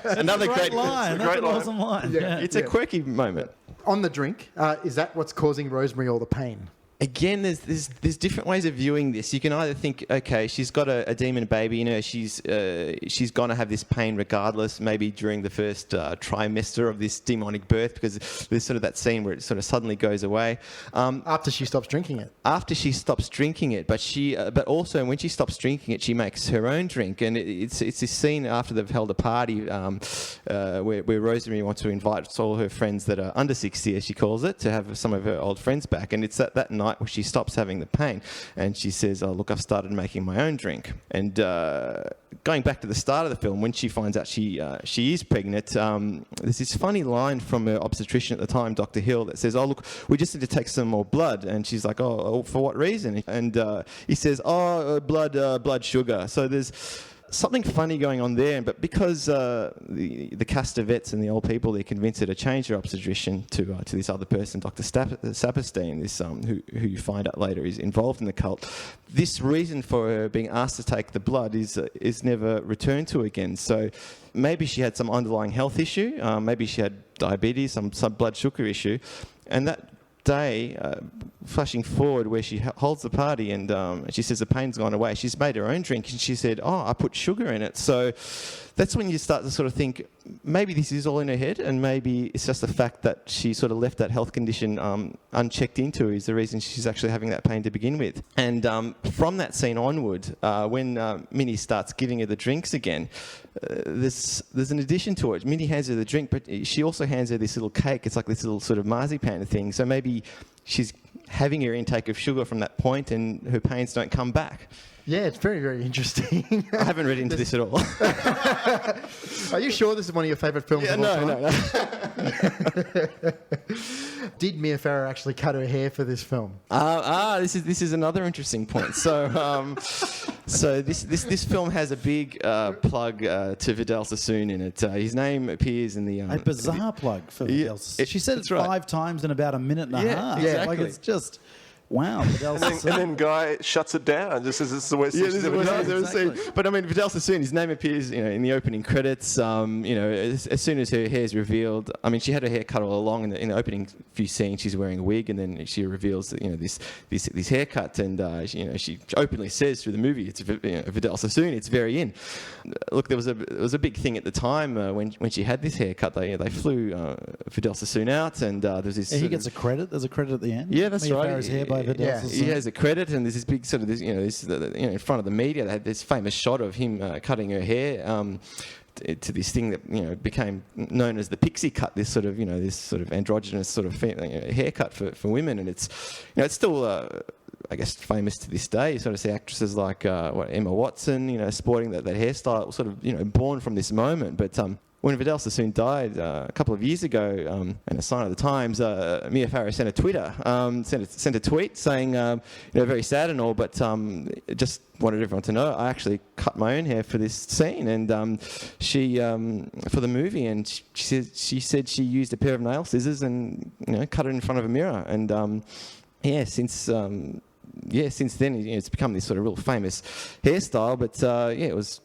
Another great line. That's an awesome line. Yeah. It's a quirky moment. On the drink, is that what's causing Rosemary all the pain? Again, there's different ways of viewing this. You can either think, okay, she's got a demon baby, you know, she's going to have this pain regardless, maybe during the first trimester of this demonic birth, because there's sort of that scene where it sort of suddenly goes away. After she stops drinking it. After she stops drinking it, but also when she stops drinking it, she makes her own drink, and it's this scene after they've held a party where Rosemary wants to invite all her friends that are under 60, as she calls it, to have some of her old friends back, and it's that night where she stops having the pain and she says, oh look, I've started making my own drink. And going back to the start of the film, when she finds out she is pregnant, there's this funny line from her obstetrician at the time, Dr. Hill, that says, oh look, we just need to take some more blood. And she's like, oh for what reason? And he says, blood sugar. So there's something funny going on there, but because the cast of vets and the old people, they're convinced her to change her obstetrician to this other person, Dr. Saperstein, this who you find out later is involved in the cult. This reason for her being asked to take the blood is never returned to again. So maybe she had some underlying health issue, maybe she had diabetes, some blood sugar issue, and that day, flashing forward where she holds the party and she says the pain's gone away. She's made her own drink and she said, oh, I put sugar in it. So that's when you start to sort of think maybe this is all in her head, and maybe it's just the fact that she sort of left that health condition unchecked into is the reason she's actually having that pain to begin with. And from that scene onward, when Minnie starts giving her the drinks again, there's an addition to it. Minnie hands her the drink, but she also hands her this little cake. It's like this little sort of marzipan thing. So maybe she's having her intake of sugar from that point and her pains don't come back. Yeah, it's very, very interesting. I haven't read into this at all. Are you sure this is one of your favourite films of all time? No. Did Mia Farrow actually cut her hair for this film? This is another interesting point. So this film has a big plug to Vidal Sassoon in it. His name appears in the... a bizarre plug for Vidal Sassoon. She said it 5 times in about a minute and a half. Yeah, exactly. Like it's just... Wow, Vidal Sassoon. And then Guy shuts it down just as it's the worst thing she's ever done. Exactly. But I mean, Vidal Sassoon, his name appears, in the opening credits. As soon as her hair is revealed, I mean, she had her hair cut all along in the opening few scenes. She's wearing a wig, and then she reveals this haircut, and she openly says through the movie, it's Vidal Sassoon. It's very in. Look, there was a big thing at the time when she had this haircut. They flew Vidal Sassoon out, and there's this. And he gets a credit. There's a credit at the end. Yeah, that's Mia right. Farrow's hair by Vidal Sassoon. He has a credit, and there's this big sort of in front of the media. They had this famous shot of him cutting her hair to this thing that became known as the pixie cut. This sort of androgynous sort of haircut for women, and it's still. I guess famous to this day. You sort of see actresses like Emma Watson, sporting that hairstyle, sort of born from this moment. But when Vidal Sassoon died a couple of years ago, and a sign of the times, Mia Farrow sent a tweet saying, very sad and all, but just wanted everyone to know I actually cut my own hair for this scene, and she for the movie, and she said she used a pair of nail scissors and cut it in front of a mirror, and since then it's become this sort of real famous hairstyle. But it was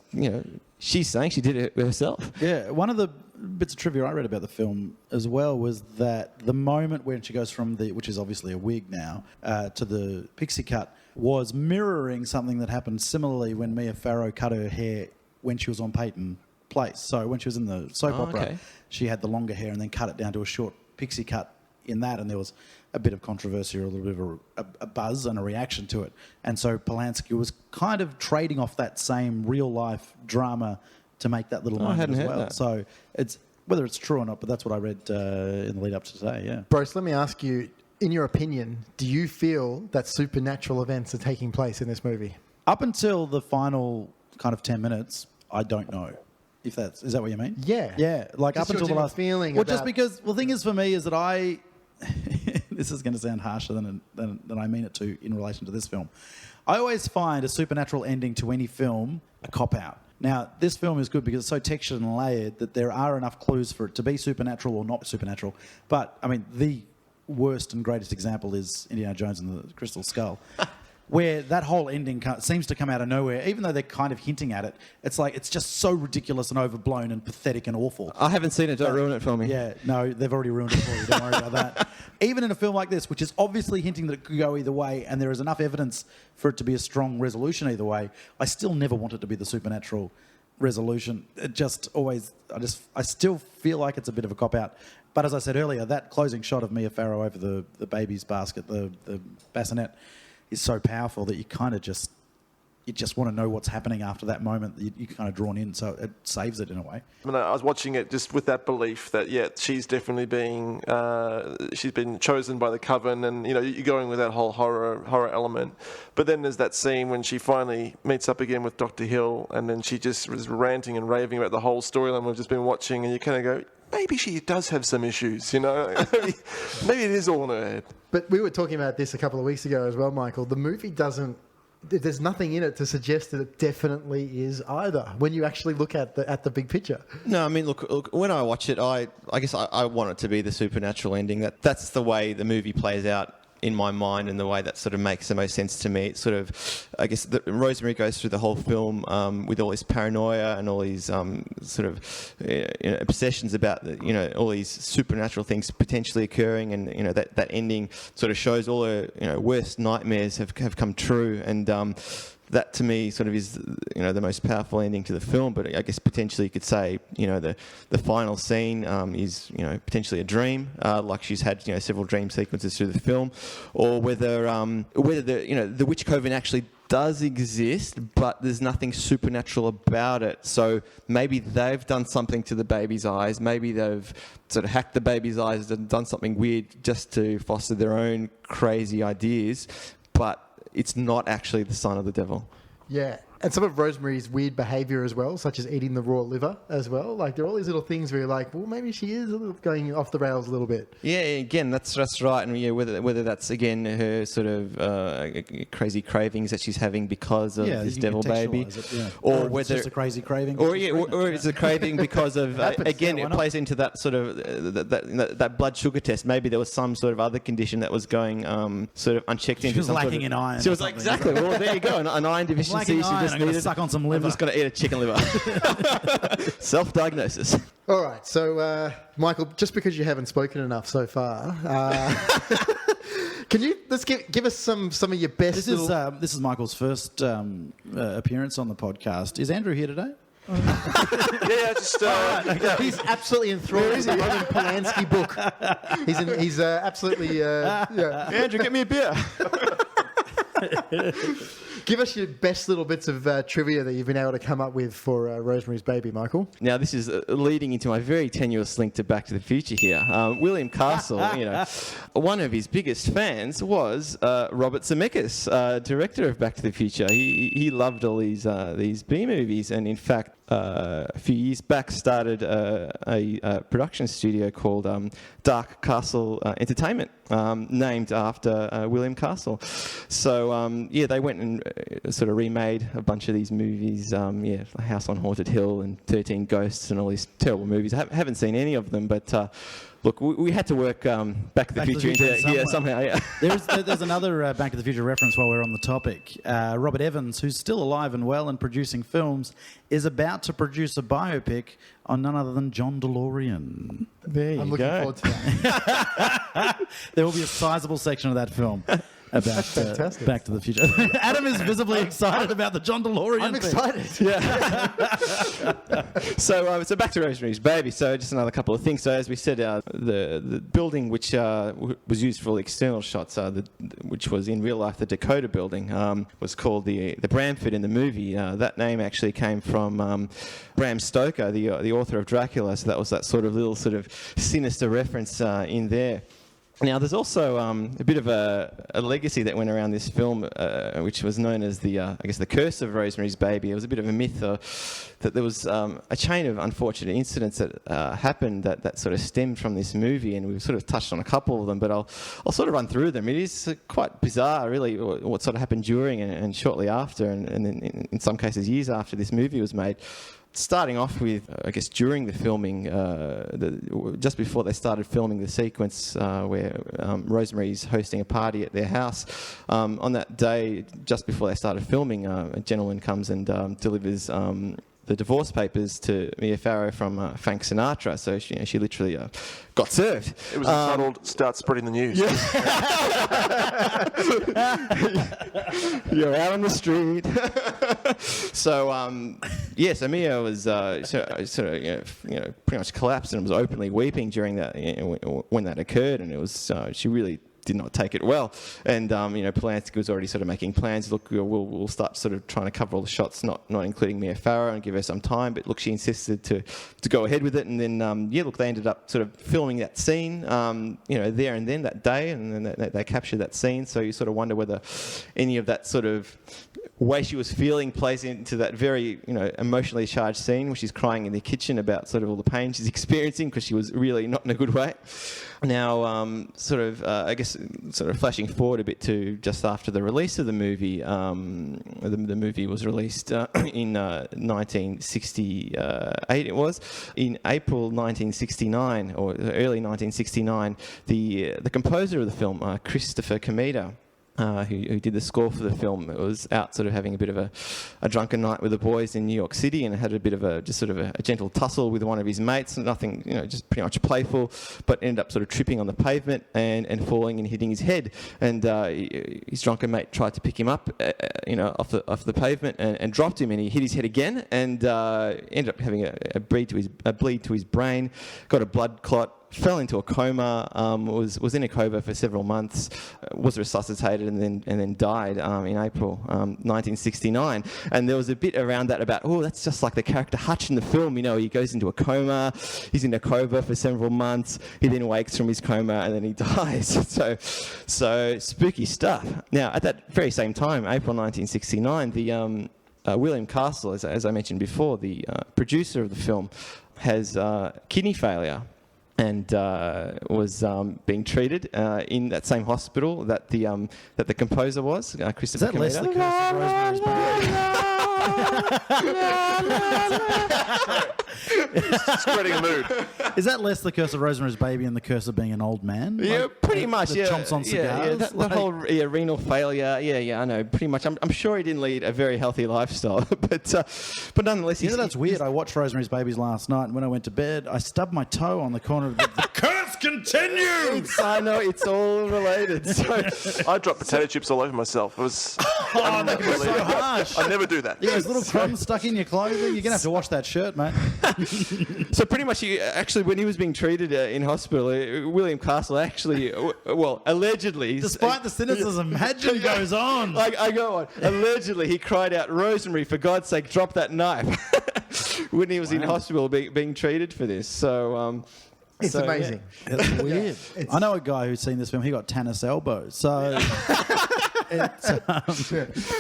she's saying she did it herself. Yeah, one of the bits of trivia I read about the film as well was that the moment when she goes from which is obviously a wig now, to the pixie cut, was mirroring something that happened similarly when Mia Farrow cut her hair when she was on Peyton Place. So when she was in the soap opera, she had the longer hair and then cut it down to a short pixie cut in that, and there was a bit of controversy or a little bit of a buzz and a reaction to it. And so Polanski was kind of trading off that same real-life drama to make that little moment as well. That. So it's whether it's true or not, but that's what I read in the lead up to today, yeah. Brose, let me ask you, in your opinion, do you feel that supernatural events are taking place in this movie? Up until the final kind of 10 minutes, I don't know. Is that what you mean? Yeah. Yeah, like just up until the last feeling. Well, just because the thing is for me is that this is going to sound harsher than I mean it to in relation to this film. I always find a supernatural ending to any film a cop-out. Now, this film is good because it's so textured and layered that there are enough clues for it to be supernatural or not supernatural. But, I mean, the worst and greatest example is Indiana Jones and the Crystal Skull. where that whole ending seems to come out of nowhere, even though they're kind of hinting at it. It's like, it's just so ridiculous and overblown and pathetic and awful. I haven't seen it. Don't ruin it for me. Yeah, no, they've already ruined it for you. Don't worry about that. Even in a film like this, which is obviously hinting that it could go either way, and there is enough evidence for it to be a strong resolution either way, I still never want it to be the supernatural resolution. It just always, I still feel like it's a bit of a cop-out. But as I said earlier, that closing shot of Mia Farrow over the baby's basket, the bassinet, is so powerful that you kind of just want to know what's happening after that moment. You're kind of drawn in, so it saves it in a way. I mean, I was watching it just with that belief that, yeah, she's definitely she's been chosen by the coven, and, you know, you're going with that whole horror element. But then there's that scene when she finally meets up again with Dr. Hill, and then she just was ranting and raving about the whole storyline we've just been watching, and you kind of go, maybe she does have some issues, you know? Maybe it is all in her head. But we were talking about this a couple of weeks ago as well, Michael. The movie there's nothing in it to suggest that it definitely is either, when you actually look at the big picture. No, I mean, look, when I watch it, I guess I want it to be the supernatural ending. That's the way the movie plays out in my mind, and the way that sort of makes the most sense to me. It's sort of, I guess, Rosemary goes through the whole film with all this paranoia and all these sort of obsessions about all these supernatural things potentially occurring, and that ending sort of shows all her worst nightmares have come true, and that to me sort of is the most powerful ending to the film. But I guess potentially you could say the final scene is potentially a dream, like she's had several dream sequences through the film, or whether the witch coven actually does exist, but there's nothing supernatural about it. So maybe they've done something to the baby's eyes. Maybe they've sort of hacked the baby's eyes and done something weird just to foster their own crazy ideas, but it's not actually the son of the devil. Yeah. And some of Rosemary's weird behaviour as well, such as eating the raw liver as well. Like, there are all these little things where you're like, well, maybe she is going off the rails a little bit. Yeah, again, that's right. And whether that's, again, her sort of crazy cravings that she's having because of this devil baby. Or whether it's just a crazy craving. Or it's a craving because of, again, it plays into that sort of, that blood sugar test. Maybe there was some sort of other condition that was going sort of unchecked into. She was lacking in iron. She was like, exactly. Well, there you go. An iron deficiency. I'm going to suck on some liver. I'm just going to eat a chicken liver. Self-diagnosis. All right. So, Michael, just because you haven't spoken enough so far, let's give us some of your best. This is Michael's first appearance on the podcast. Is Andrew here today? He's absolutely enthralled with the Roman Polanski book. He's absolutely. Andrew, get me a beer. Give us your best little bits of trivia that you've been able to come up with for Rosemary's Baby, Michael. Now, this is leading into my very tenuous link to Back to the Future here. William Castle, one of his biggest fans was Robert Zemeckis, director of Back to the Future. He loved all these B movies, and in fact, a few years back started a production studio called Dark Castle Entertainment, named after William Castle. So they went and sort of remade a bunch of these movies, House on Haunted Hill and 13 Ghosts and all these terrible movies. I haven't seen any of them, but look, we had to work Back to the Future into here somehow. Yeah. There's another Back to the Future reference while we're on the topic. Robert Evans, who's still alive and well and producing films, is about to produce a biopic on none other than John DeLorean. I'm looking forward to that. There will be a sizable section of that film about Back to the Future. Adam is visibly excited about the John DeLorean I'm excited. Yeah. So back to Rosemary's Baby. So just another couple of things. So as we said, the building which was used for all the external shots, which was in real life the Dakota building, was called the Bramford in the movie. That name actually came from Bram Stoker, the author of Dracula. So that was that sort of sinister reference in there. Now, there's also a bit of a legacy that went around this film, which was known as the curse of Rosemary's Baby. It was a bit of a myth that there was a chain of unfortunate incidents that happened that sort of stemmed from this movie, and we've sort of touched on a couple of them, but I'll sort of run through them. It is quite bizarre, really, what sort of happened during and shortly after, and in some cases years after this movie was made. starting off with, I guess, during the filming, just before they started filming the sequence where Rosemary's hosting a party at their house, on that day, just before they started filming, a gentleman comes and delivers the divorce papers to Mia Farrow from Frank Sinatra. So she literally got served. It was entitled "Start Spreading the News." Yeah. You're out on the street. So so Mia was pretty much collapsed and was openly weeping during that when that occurred, and it was she really did not take it well. And Polanski was already sort of making plans. Look, we'll start sort of trying to cover all the shots, not including Mia Farrow, and give her some time. But look, she insisted to go ahead with it. And then they ended up sort of filming that scene, there and then that day, and then they captured that scene. So you sort of wonder whether any of that sort of way she was feeling plays into that very emotionally charged scene where she's crying in the kitchen about sort of all the pain she's experiencing because she was really not in a good way. Now, sort of flashing forward a bit to just after the release of the movie. The movie was released in 1968. It was in April 1969 or early 1969. The composer of the film, Christopher Comeda, who did the score for the film, was out sort of having a bit of a drunken night with the boys in New York City, and had a bit of a gentle tussle with one of his mates. Nothing, just pretty much playful, but ended up sort of tripping on the pavement and falling and hitting his head. And his drunken mate tried to pick him up, off the pavement and dropped him, and he hit his head again and ended up having a bleed to his brain, got a blood clot. Fell into a coma, was in a coma for several months, was resuscitated and then died in April 1969. And there was a bit around that about, that's just like the character Hutch in the film. He goes into a coma, he's in a coma for several months, he then wakes from his coma and then he dies. So spooky stuff. Now, at that very same time, April 1969, the William Castle, as I mentioned before, the producer of the film, has kidney failure. And was being treated in that same hospital that the composer was, Christopher Comeda. Is that less the curse of Rosemary's Baby? Spreading a mood. Is that less the curse of Rosemary's Baby and the curse of being an old man? Yeah, pretty much. The chomps on cigars. That whole renal failure. Yeah, I know. Pretty much. I'm sure he didn't lead a very healthy lifestyle, but nonetheless, that's weird. I watched Rosemary's Babies last night, and when I went to bed, I stubbed my toe on the corner of the curse continues. I know, it's all related. So I dropped potato chips all over myself. It was that can be so harsh. I never do that. Yeah, those little crumbs stuck in your clothing. You're going to have to wash that shirt, mate. So pretty much, when he was being treated in hospital, William Castle allegedly... Despite the cynicism, Hadjion goes on. I go on. Allegedly, he cried out, "Rosemary, for God's sake, drop that knife," when he was in hospital being treated for this. So... It's amazing. Yeah. It's weird. I know a guy who's seen this film. He got tennis elbows. So,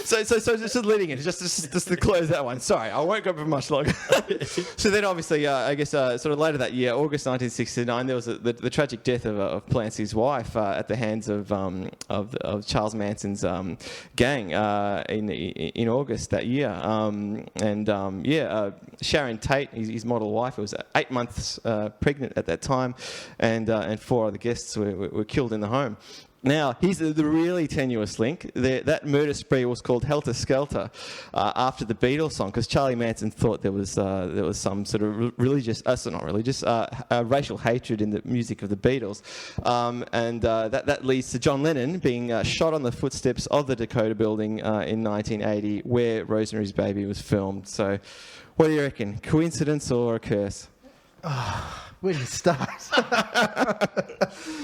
so just leading it, just to close that one. Sorry, I won't go for much longer. So then, obviously, I guess sort of later that year, August 1969, there was the tragic death of Polanski's wife at the hands of Charles Manson's gang in August that year. Sharon Tate, his model wife, was 8 months pregnant at that time, and 4 other guests were killed in the home. Now, here's the really tenuous link. That murder spree was called Helter Skelter after the Beatles song, because Charlie Manson thought there was some sort of racial hatred in the music of the Beatles. And that leads to John Lennon being shot on the footsteps of the Dakota Building in 1980, where Rosemary's Baby was filmed. So, what do you reckon? Coincidence or a curse? Where do you start?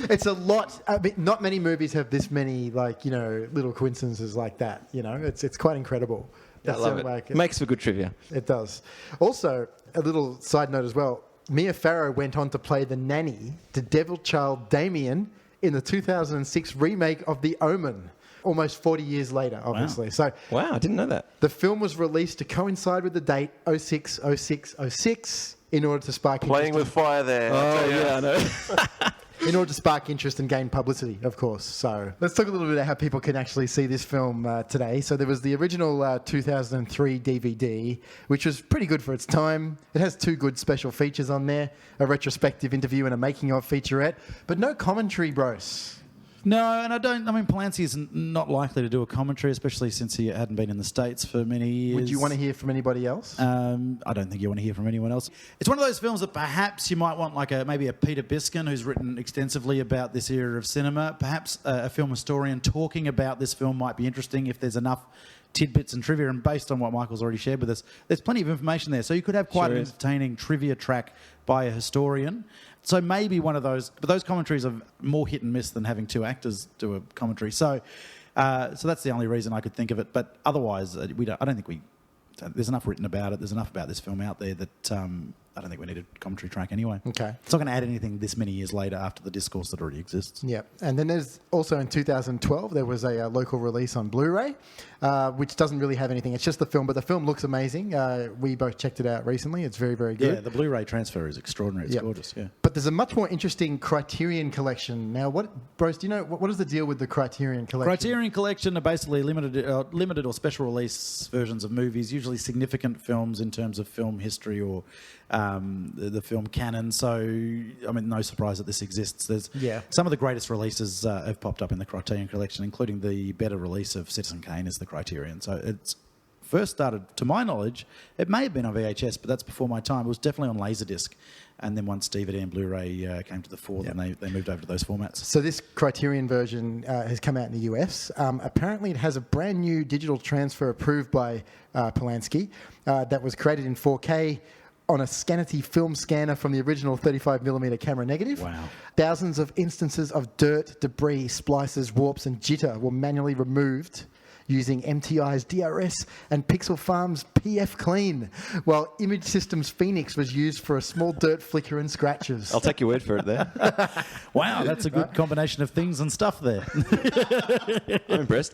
It's a lot. I mean, not many movies have this many, little coincidences like that. It's quite incredible. I love it. Makes for good trivia. It does. Also, a little side note as well. Mia Farrow went on to play the nanny to devil child Damien in the 2006 remake of The Omen. Almost 40 years later, obviously. Wow, I didn't know that. The film was released to coincide with the date 06/06/06 in order to spark playing with fire there. Oh, yeah, I know. in order to spark interest and gain publicity, of course. So let's talk a little bit about how people can actually see this film today. So there was the original 2003 DVD, which was pretty good for its time. It has 2 good special features on there, a retrospective interview and a making-of featurette, but no commentary, Brose. No, and I mean, Polanski is not likely to do a commentary, especially since he hadn't been in the States for many years. Would you want to hear from anybody else? I don't think you want to hear from anyone else. It's one of those films that perhaps you might want maybe a Peter Biskin, who's written extensively about this era of cinema. Perhaps a film historian talking about this film might be interesting if there's enough tidbits and trivia, and based on what Michael's already shared with us, there's plenty of information there. So you could have quite an entertaining trivia track by a historian. So maybe one of those, but those commentaries are more hit and miss than having 2 actors do a commentary. So that's the only reason I could think of it. But otherwise, I don't think there's enough written about it. There's enough about this film out there that I don't think we need a commentary track anyway. Okay. It's not going to add anything this many years later after the discourse that already exists. Yeah. And then there's also in 2012, there was a local release on Blu-ray, which doesn't really have anything. It's just the film, but the film looks amazing. We both checked it out recently. It's very, very good. Yeah, the Blu-ray transfer is extraordinary. It's gorgeous, yeah. But there's a much more interesting Criterion collection. Now, Brose, do you know, what is the deal with the Criterion collection? Criterion collection are basically limited or special release versions of movies, usually significant films in terms of film history or the film canon. So, I mean, no surprise that this exists. There's some of the greatest releases have popped up in the Criterion collection, including the better release of Citizen Kane as the Criterion. So it's first started, to my knowledge, it may have been on VHS, but that's before my time. It was definitely on Laserdisc. And then once DVD and Blu-ray came to the fore, then they moved over to those formats. So this Criterion version has come out in the US. Apparently it has a brand new digital transfer approved by Polanski that was created in 4K on a Scanity film scanner from the original 35mm camera negative. Wow. Thousands of instances of dirt, debris, splices, warps and jitter were manually removed using MTI's DRS and Pixel Farm's PF Clean, while Image Systems Phoenix was used for a small dirt flicker and scratches. I'll take your word for it there. Wow, that's a good combination of things and stuff there. I'm impressed.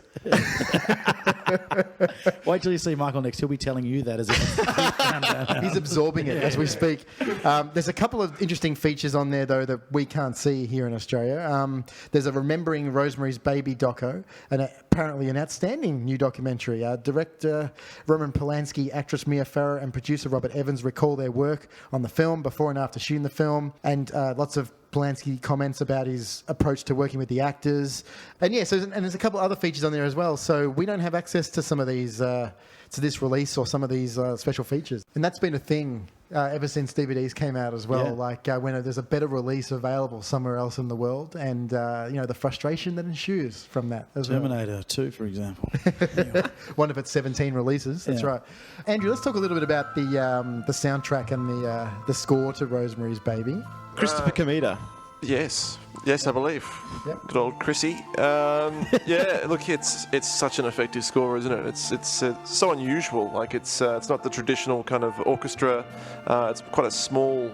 Wait till you see Michael next. He'll be telling you that as if he's absorbing it as we speak. There's a couple of interesting features on there, though, that we can't see here in Australia. There's a Remembering Rosemary's Baby doco, and apparently an outstanding new documentary. Director Roman Polanski, actress Mia Farrow, and producer Robert Evans recall their work on the film before and after shooting the film, and lots of Polanski comments about his approach to working with the actors. And there's a couple other features on there as well. So we don't have access to some of these, to this release or some of these special features. And that's been a thing ever since DVDs came out as well. Yeah. When there's a better release available somewhere else in the world, and the frustration that ensues from that as Terminator 2, for example. One of its 17 releases. That's right. Andrew, let's talk a little bit about the soundtrack and the score to Rosemary's Baby. Christopher Comeda. Yes, I believe. Yep. Good old Chrissy. Yeah, look, it's such an effective score, isn't it? It's so unusual. Like it's not the traditional kind of orchestra. It's quite a small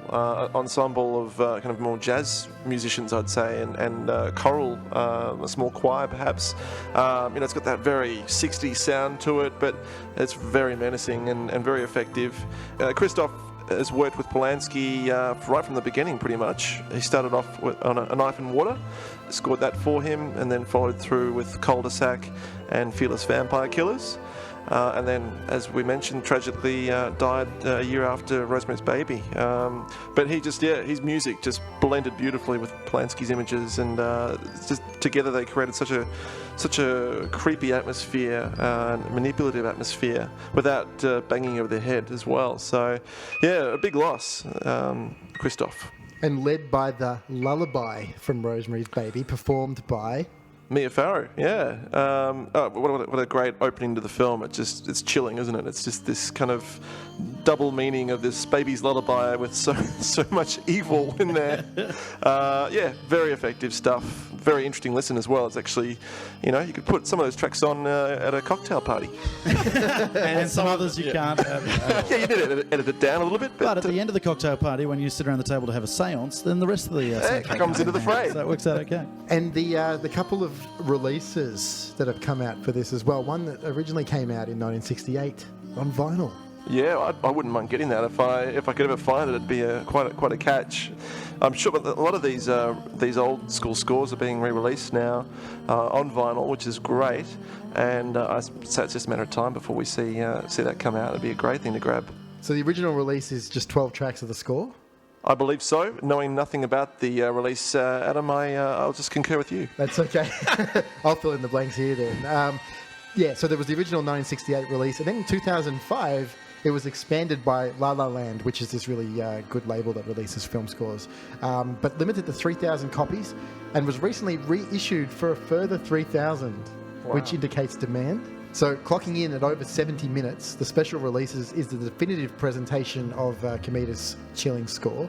ensemble of kind of more jazz musicians, I'd say, and choral, a small choir perhaps. It's got that very 60s sound to it, but it's very menacing and very effective. Christoph has worked with Polanski right from the beginning, pretty much. He started off on A Knife and Water, scored that for him, and then followed through with Cul-de-sac and Fearless Vampire Killers. And then, as we mentioned, tragically died a year after Rosemary's Baby. But his music just blended beautifully with Polanski's images, and just together they created such a creepy atmosphere, manipulative atmosphere, without banging over their head as well. So, yeah, a big loss, Christoph. And led by the lullaby from Rosemary's Baby, performed by Mia Farrow, yeah. What a great opening to the film. It's chilling, isn't it? It's just this kind of double meaning of this baby's lullaby with so much evil in there. Yeah, very effective stuff. Very interesting listen as well. It's actually, you could put some of those tracks on at a cocktail party. and some others you can't. Yeah, you did edit it down a little bit. But at the end of the cocktail party, when you sit around the table to have a seance, then the rest of the comes into the fray. So it works out okay. And the couple of releases that have come out for this as well. One that originally came out in 1968 on vinyl. Yeah, I wouldn't mind getting that if I could ever find it. It'd be quite a catch. I'm sure a lot of these old school scores are being re-released now on vinyl, which is great. And so it's just a matter of time before we see that come out. It'd be a great thing to grab. So the original release is just 12 tracks of the score? I believe so. Knowing nothing about the release, Adam, I'll just concur with you. That's okay. I'll fill in the blanks here then. So there was the original 1968 release, and then in 2005, it was expanded by La La Land, which is this really good label that releases film scores, but limited to 3,000 copies, and was recently reissued for a further 3,000, which indicates demand. So clocking in at over 70 minutes, the special releases is the definitive presentation of Komitas' chilling score,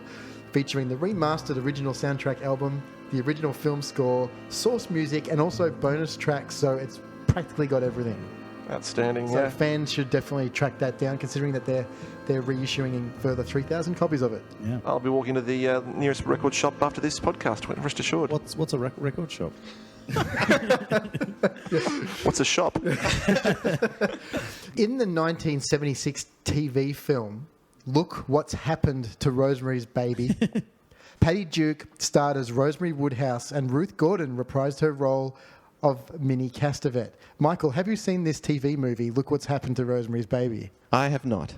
featuring the remastered original soundtrack album, the original film score, source music, and also bonus tracks, so it's practically got everything. Outstanding, so yeah. Fans should definitely track that down, considering that they're reissuing in further 3,000 copies of it. Yeah. I'll be walking to the nearest record shop after this podcast, rest assured. What's a record shop? What's a shop? In the 1976 TV film, Look What's Happened to Rosemary's Baby, Patty Duke starred as Rosemary Woodhouse, and Ruth Gordon reprised her role of Minnie Castevet. Michael, have you seen this TV movie, Look What's Happened to Rosemary's Baby? I have not.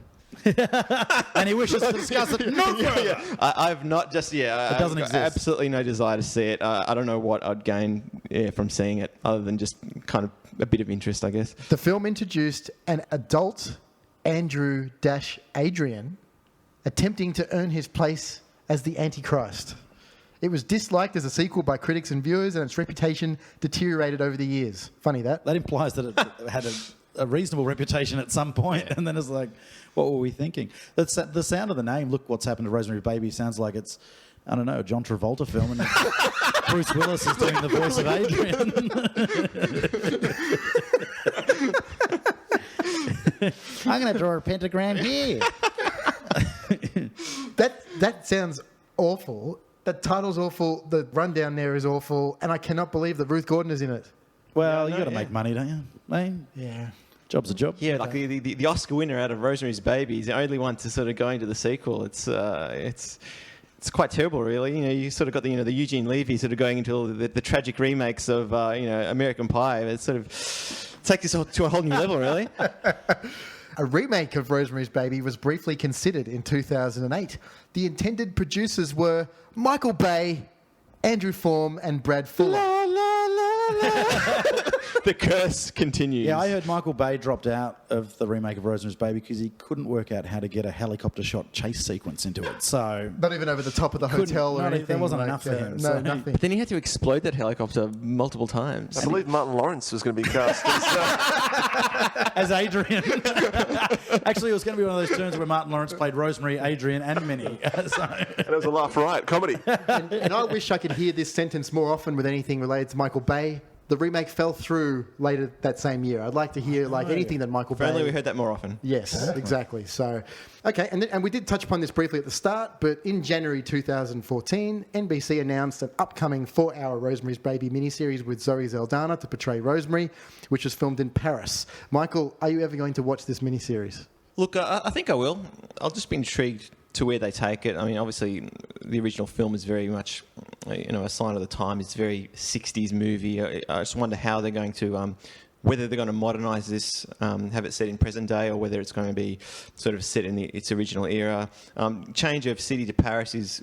And he wishes to discuss it no further. I've not just yet. It doesn't exist. Absolutely no desire to see it. I don't know what I'd gain from seeing it, other than just kind of a bit of interest, I guess. The film introduced an adult Andrew-Adrian attempting to earn his place as the Antichrist. It was disliked as a sequel by critics and viewers, and its reputation deteriorated over the years. Funny that. That implies that it had a reasonable reputation at some point, and then it's like, what were we thinking? The sound of the name, Look What's Happened to Rosemary Baby, sounds like it's, I don't know, a John Travolta film, and Bruce Willis is doing the voice of Adrian. I'm going to draw a pentagram here. That sounds awful. That title's awful. The rundown there is awful, and I cannot believe that Ruth Gordon is in it. Well, you got to make money, don't you? Yeah. Job's a job. Yeah, like the Oscar winner out of Rosemary's Baby is the only one to sort of go into the sequel. It's quite terrible, really. You know, you sort of got the Eugene Levy sort of going into the tragic remakes of American Pie. It sort of takes this to a whole new level, really. A remake of Rosemary's Baby was briefly considered in 2008. The intended producers were Michael Bay, Andrew Form, and Brad Fuller. La, la, la, la. The curse continues. Yeah, I heard Michael Bay dropped out of the remake of Rosemary's Baby because he couldn't work out how to get a helicopter shot chase sequence into it. So not even over the top of the hotel or anything. There wasn't enough for him. No, nothing. But then he had to explode that helicopter multiple times. I believe Martin Lawrence was going to be cast as Adrian. Actually, it was going to be one of those turns where Martin Lawrence played Rosemary, Adrian, and Minnie. And it was a laugh riot comedy. And I wish I could hear this sentence more often with anything related to Michael Bay. The remake fell through later that same year. I'd like to hear anything that Michael Bay... If only we heard that more often. Yes, exactly. So, okay, and we did touch upon this briefly at the start, but in January 2014, NBC announced an upcoming 4-hour Rosemary's Baby miniseries with Zoe Saldana to portray Rosemary, which was filmed in Paris. Michael, are you ever going to watch this miniseries? Look, I think I will. I'll just be intrigued to where they take it. I mean, obviously, the original film is very much, a sign of the time. It's a very 60s movie. I just wonder how they're going to, whether they're going to modernise this, have it set in present day, or whether it's going to be sort of set in its original era. Change of city to Paris is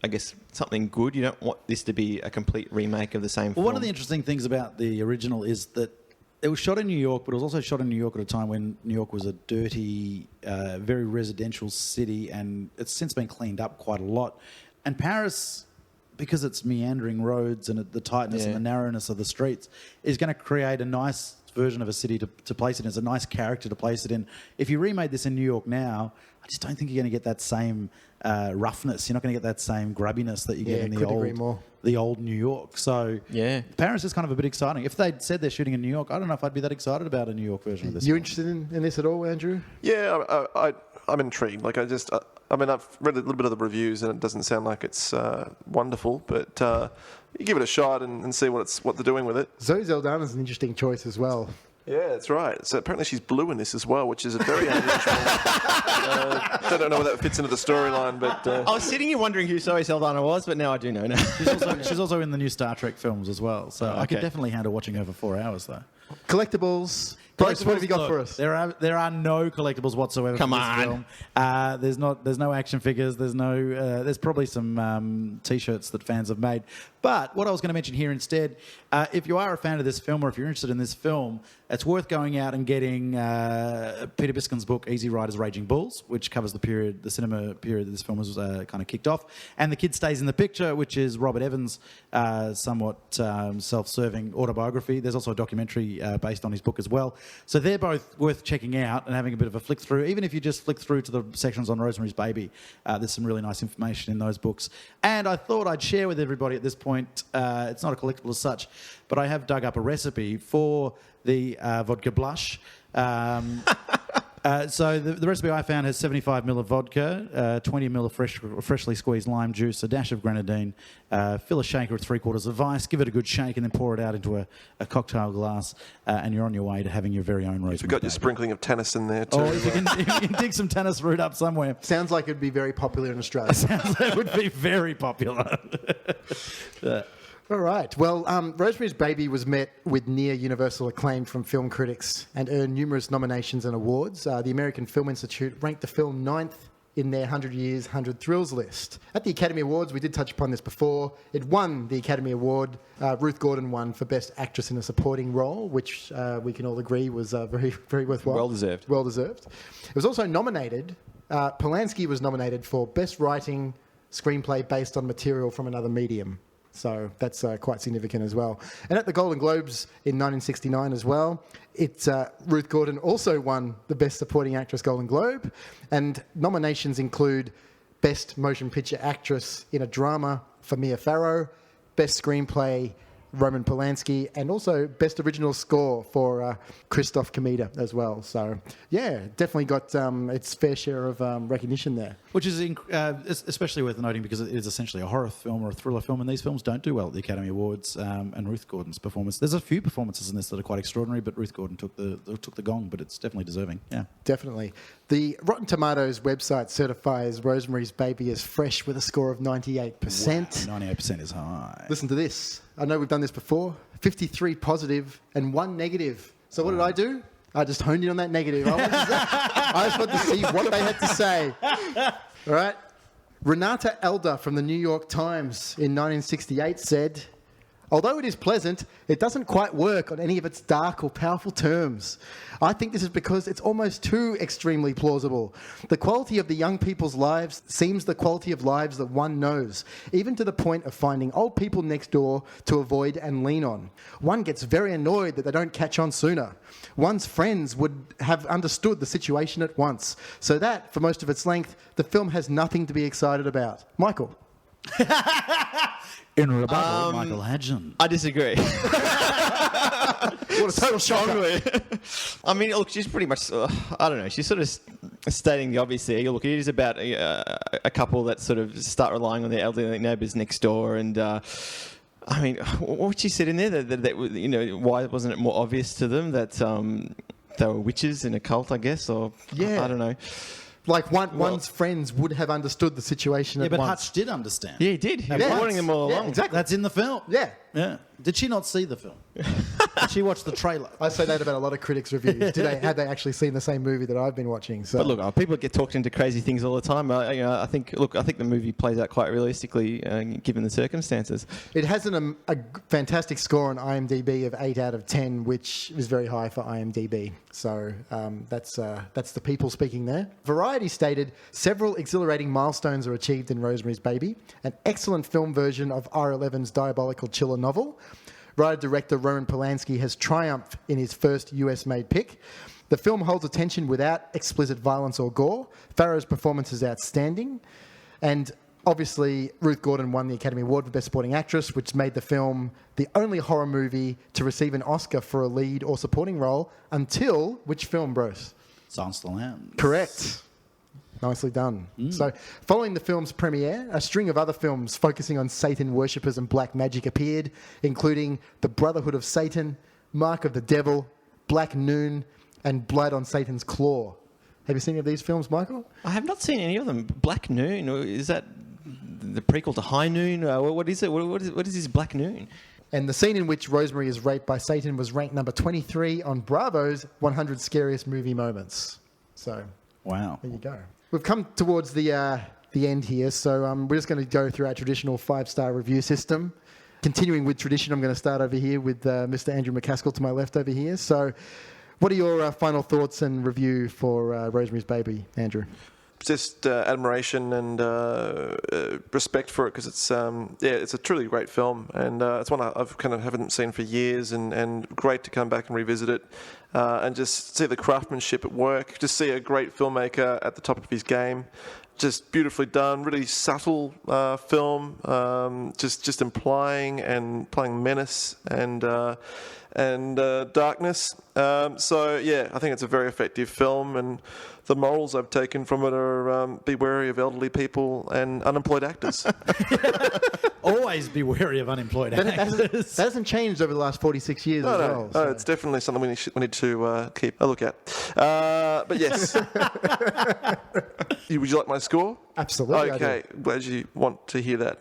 I guess, something good. You don't want this to be a complete remake of the same film. One of the interesting things about the original is that it was shot in New York, but it was also shot in New York at a time when New York was a dirty, very residential city, and it's since been cleaned up quite a lot. And Paris, because it's meandering roads and the tightness and the narrowness of the streets, is going to create a nice version of a city to place it in. It's a nice character to place it in. If you remade this in New York now, I just don't think you're going to get that same roughness. You're not going to get that same grubbiness that you get in the old New York. So Paris is kind of a bit exciting. If they'd said they're shooting in New York, I don't know if I'd be that excited about a New York version of this. You interested in this at all, Andrew? Yeah, I'm intrigued. Like I've read a little bit of the reviews, and it doesn't sound like it's wonderful, but you give it a shot and see what they're doing with it. Zoe Saldana's an interesting choice as well. Yeah, that's right. So apparently she's blue in this as well, which is a very unusual. Don't know where that fits into the storyline, but I was sitting here wondering who Zoe Saldana was, but now I do know now. She's also in the new Star Trek films as well. So I could definitely handle watching her for 4 hours, though. Collectibles. Bruce, what have you got for us? There are no collectibles whatsoever for this film. There's no action figures. There's probably some T-shirts that fans have made. But what I was going to mention here instead, if you are a fan of this film or if you're interested in this film, it's worth going out and getting Peter Biskin's book, Easy Riders, Raging Bulls, which covers the cinema period that this film was kind of kicked off. And The Kid Stays in the Picture, which is Robert Evans' somewhat self-serving autobiography. There's also a documentary based on his book as well. So they're both worth checking out and having a bit of a flick through. Even if you just flick through to the sections on Rosemary's Baby, there's some really nice information in those books. And I thought I'd share with everybody at this point, it's not a collectible as such, but I have dug up a recipe for the Vodka Blush. So the recipe I found has 75 ml of vodka, 20 ml of freshly squeezed lime juice, a dash of grenadine, fill a shaker with 3/4 of ice, give it a good shake, and then pour it out into a cocktail glass, and you're on your way to having your very own Rosemary. You've got your sprinkling of tannis in there too. Oh, if you can dig some tannis root up somewhere. Sounds like it'd be very popular in Australia. Sounds like it would be very popular. All right. Well, Rosemary's Baby was met with near universal acclaim from film critics and earned numerous nominations and awards. The American Film Institute ranked the film 9th in their 100 Years, 100 Thrills list. At the Academy Awards, we did touch upon this before, it won the Academy Award. Ruth Gordon won for Best Actress in a Supporting Role, which we can all agree was very, very worthwhile. Well-deserved. Well-deserved. It was also nominated, Polanski was nominated for Best Writing Screenplay based on material from another medium. So that's quite significant as well. And at the Golden Globes in 1969 as well, Ruth Gordon also won the Best Supporting Actress Golden Globe. And nominations include Best Motion Picture Actress in a Drama for Mia Farrow, Best Screenplay Roman Polanski, and also Best Original Score for Christoph Komeda as well. So, yeah, definitely got its fair share of recognition there. Which is especially worth noting because it is essentially a horror film or a thriller film, and these films don't do well at the Academy Awards. And Ruth Gordon's performance, there's a few performances in this that are quite extraordinary, but Ruth Gordon took the gong, but it's definitely deserving. Yeah, definitely. The Rotten Tomatoes website certifies Rosemary's Baby as fresh with a score of 98%. Wow, 98% is high. Listen to this. I know we've done this before. 53 positive and 1 negative. So what did I do? I just honed in on that negative. I just wanted to see what they had to say. All right. Renata Elder from the New York Times in 1968 said, "Although it is pleasant, it doesn't quite work on any of its dark or powerful terms. I think this is because it's almost too extremely plausible. The quality of the young people's lives seems the quality of lives that one knows, even to the point of finding old people next door to avoid and lean on. One gets very annoyed that they don't catch on sooner. One's friends would have understood the situation at once. So that, for most of its length, the film has nothing to be excited about." Michael. In rebuttal, Michael Hadjion. I disagree. What a total shocker. I mean, look, she's pretty much, I don't know, she's sort of stating the obvious there. Look, it is about a couple that sort of start relying on their elderly neighbours next door. And, I mean, what she said in there, that you know, why wasn't it more obvious to them that they were witches in a cult, I guess? Or, yeah. I don't know. Like one's friends would have understood the situation at once. Yeah, but Hutch did understand. Yeah, he did. He was warning them all along. Exactly. That's in the film. Yeah. Yeah. Did she not see the film? Did she watch the trailer? I say that about a lot of critics' reviews. Had they actually seen the same movie that I've been watching? So. But look, people get talked into crazy things all the time. I think the movie plays out quite realistically given the circumstances. It has a fantastic score on IMDb of 8 out of 10, which is very high for IMDb. So that's the people speaking there. Variety stated, "Several exhilarating milestones are achieved in Rosemary's Baby. An excellent film version of R11's diabolical chiller novel. Writer-director Roman Polanski has triumphed in his first US-made pick. The film holds attention without explicit violence or gore. Farrow's performance is outstanding. And obviously, Ruth Gordon won the Academy Award for Best Supporting Actress, which made the film the only horror movie to receive an Oscar for a lead or supporting role until which film, Brose? Silence of the Lambs. Correct. Nicely done. So, following the film's premiere, a string of other films focusing on Satan worshippers and black magic appeared, including The Brotherhood of Satan, Mark of the Devil, Black Noon, and Blood on Satan's Claw. Have you seen any of these films, Michael? I have not seen any of them. Black Noon, is that the prequel to High Noon? What is it? What is this Black Noon? And the scene in which Rosemary is raped by Satan was ranked number 23 on Bravo's 100 Scariest Movie Moments. So, wow. There you go. We've come towards the end here, so we're just going to go through our traditional 5-star review system. Continuing with tradition, I'm going to start over here with Mr. Andrew McCaskill to my left over here. So, what are your final thoughts and review for Rosemary's Baby, Andrew? Just admiration and respect for it, because it's a truly great film, and it's one I've kind of haven't seen for years, and great to come back and revisit it and just see the craftsmanship at work, just see a great filmmaker at the top of his game. Just beautifully done, really subtle film, just implying and playing menace and darkness. So yeah, I think it's a very effective film, and the morals I've taken from it are be wary of elderly people and unemployed actors. Always be wary of unemployed actors. That hasn't changed over the last 46 years as well. No, it's definitely something we need to keep a look at. But yes. Would you like my score? Absolutely. Okay, glad you want to hear that.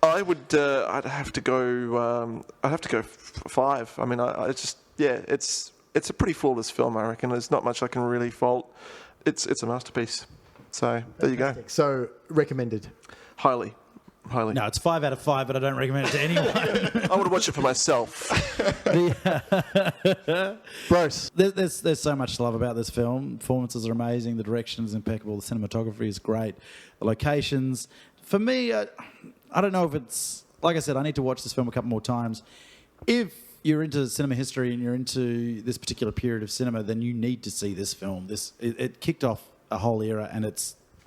I would. I'd have to go. I'd have to go 5. I mean, it's a pretty flawless film, I reckon. There's not much I can really fault. It's a masterpiece. So there you go. So recommended. Highly. No, it's 5 out of 5, but I don't recommend it to anyone. I would watch it for myself. Brose. There's so much to love about this film. Performances are amazing. The direction is impeccable. The cinematography is great. The locations. For me, I don't know if it's... Like I said, I need to watch this film a couple more times. If you're into cinema history and you're into this particular period of cinema, then you need to see this film. It kicked off a whole era, and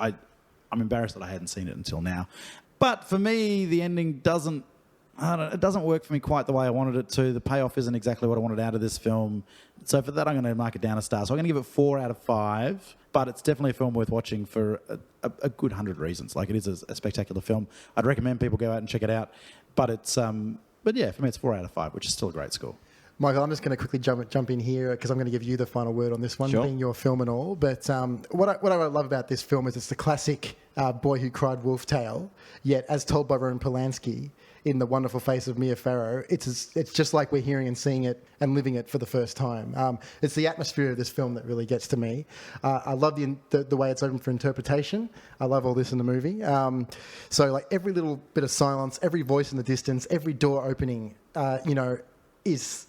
I'm embarrassed that I hadn't seen it until now. But for me, the ending doesn't work for me quite the way I wanted it to. The payoff isn't exactly what I wanted out of this film. So for that, I'm going to mark it down a star. So I'm going to give it 4 out of 5. But it's definitely a film worth watching for a good 100 reasons. Like, it is a spectacular film. I'd recommend people go out and check it out. But yeah, for me, it's 4 out of 5, which is still a great score. Michael, I'm just going to quickly jump in here because I'm going to give you the final word on this one, sure, being your film and all. But what I love about this film is it's the classic Boy Who Cried Wolf tale, yet as told by Roman Polanski in The Wonderful Face of Mia Farrow, it's just like we're hearing and seeing it and living it for the first time. It's the atmosphere of this film that really gets to me. I love the way it's open for interpretation. I love all this in the movie. So like every little bit of silence, every voice in the distance, every door opening, is...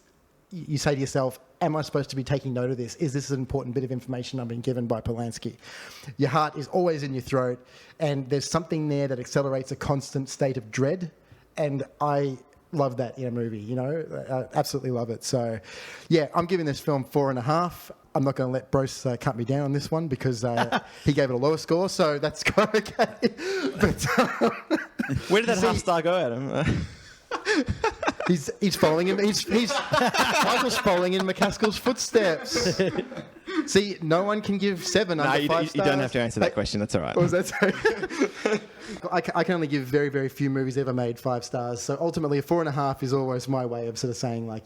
You say to yourself, am I supposed to be taking note of this? Is this an important bit of information I'm being given by Polanski? Your heart is always in your throat, and there's something there that accelerates a constant state of dread, and I love that in a movie, I absolutely love it. So, yeah, I'm giving this film 4.5. I'm not going to let Brose cut me down on this one because he gave it a lower score, so that's okay. But, where did that half star go, Adam? He's following him. Michael's following in McCaskill's footsteps. See, no one can give 7 under 5 stars. You don't have to answer that question. That's all right. What was that sorry? I can only give very, very few movies ever made 5 stars. So ultimately, a 4.5 is always my way of sort of saying, I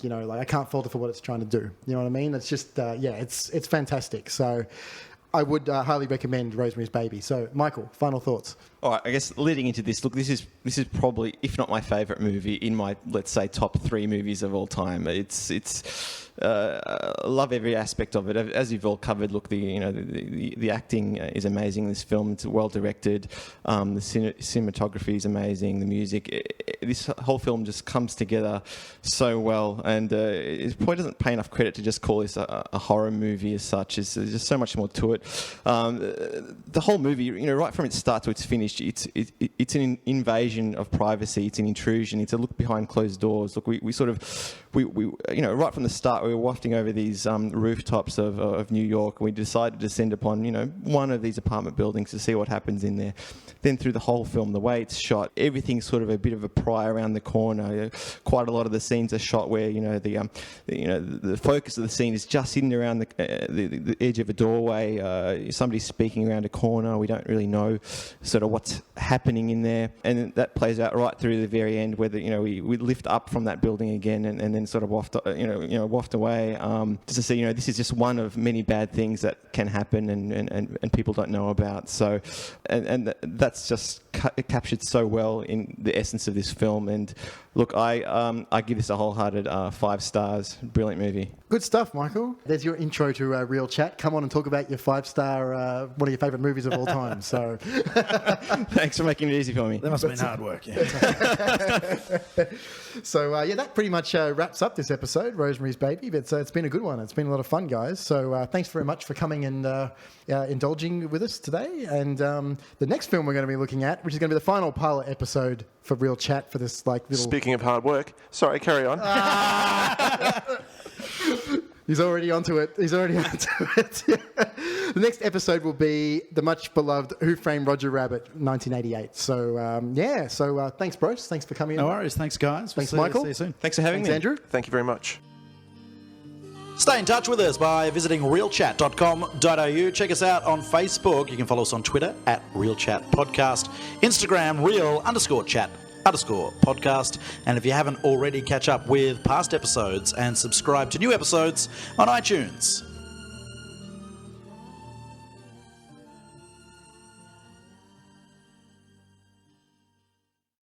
can't fault it for what it's trying to do. You know what I mean? It's just, it's fantastic. So I would highly recommend Rosemary's Baby. So, Michael, final thoughts. All right, I guess leading into this, look, this is probably, if not my favourite movie, in my, let's say, top 3 movies of all time. I love every aspect of it. As you've all covered, look, the acting is amazing in this film. It's well directed. The cinematography is amazing. The music, this whole film just comes together so well, and it probably doesn't pay enough credit to just call this a horror movie as such. There's just so much more to it. The whole movie, right from its start to its finish, it's an invasion of privacy. It's an intrusion. It's a look behind closed doors. Look, we right from the start, we were wafting over these rooftops of New York. We decided to descend upon, one of these apartment buildings to see what happens in there. Then through the whole film, the way it's shot, everything's sort of a bit of a pry around the corner. Quite a lot of the scenes are shot where, the focus of the scene is just hidden around the edge of a doorway. somebody's speaking around a corner. We don't really know sort of what's happening in there, and that plays out right through the very end, where we lift up from that building again, and then sort of waft away. Just to see, this is just one of many bad things that can happen, and people don't know about. So, and that's just captured so well in the essence of this film. And look, I give this a wholehearted 5 stars. Brilliant movie. Good stuff, Michael. There's your intro to Real Chat. Come on and talk about your 5-star, one of your favourite movies of all time. So, thanks for making it easy for me. That must have been hard work. Yeah. So that pretty much wraps up this episode, Rosemary's Baby. But it's been a good one. It's been a lot of fun, guys. So thanks very much for coming and indulging with us today. And the next film we're going to be looking at, which is going to be the final pilot episode for Real Chat for this little. Speaking of hard work, sorry, carry on. He's already onto it. The next episode will be the much beloved Who Framed Roger Rabbit, 1988. So, thanks, Brose. Thanks for coming in. No worries. Thanks, guys. Thanks, Michael. See you soon. Thanks for having me. Andrew. Thank you very much. Stay in touch with us by visiting realchat.com.au. Check us out on Facebook. You can follow us on Twitter at RealChatPodcast, Instagram real_chat_podcast. And if you haven't already, catch up with past episodes and subscribe to new episodes on iTunes.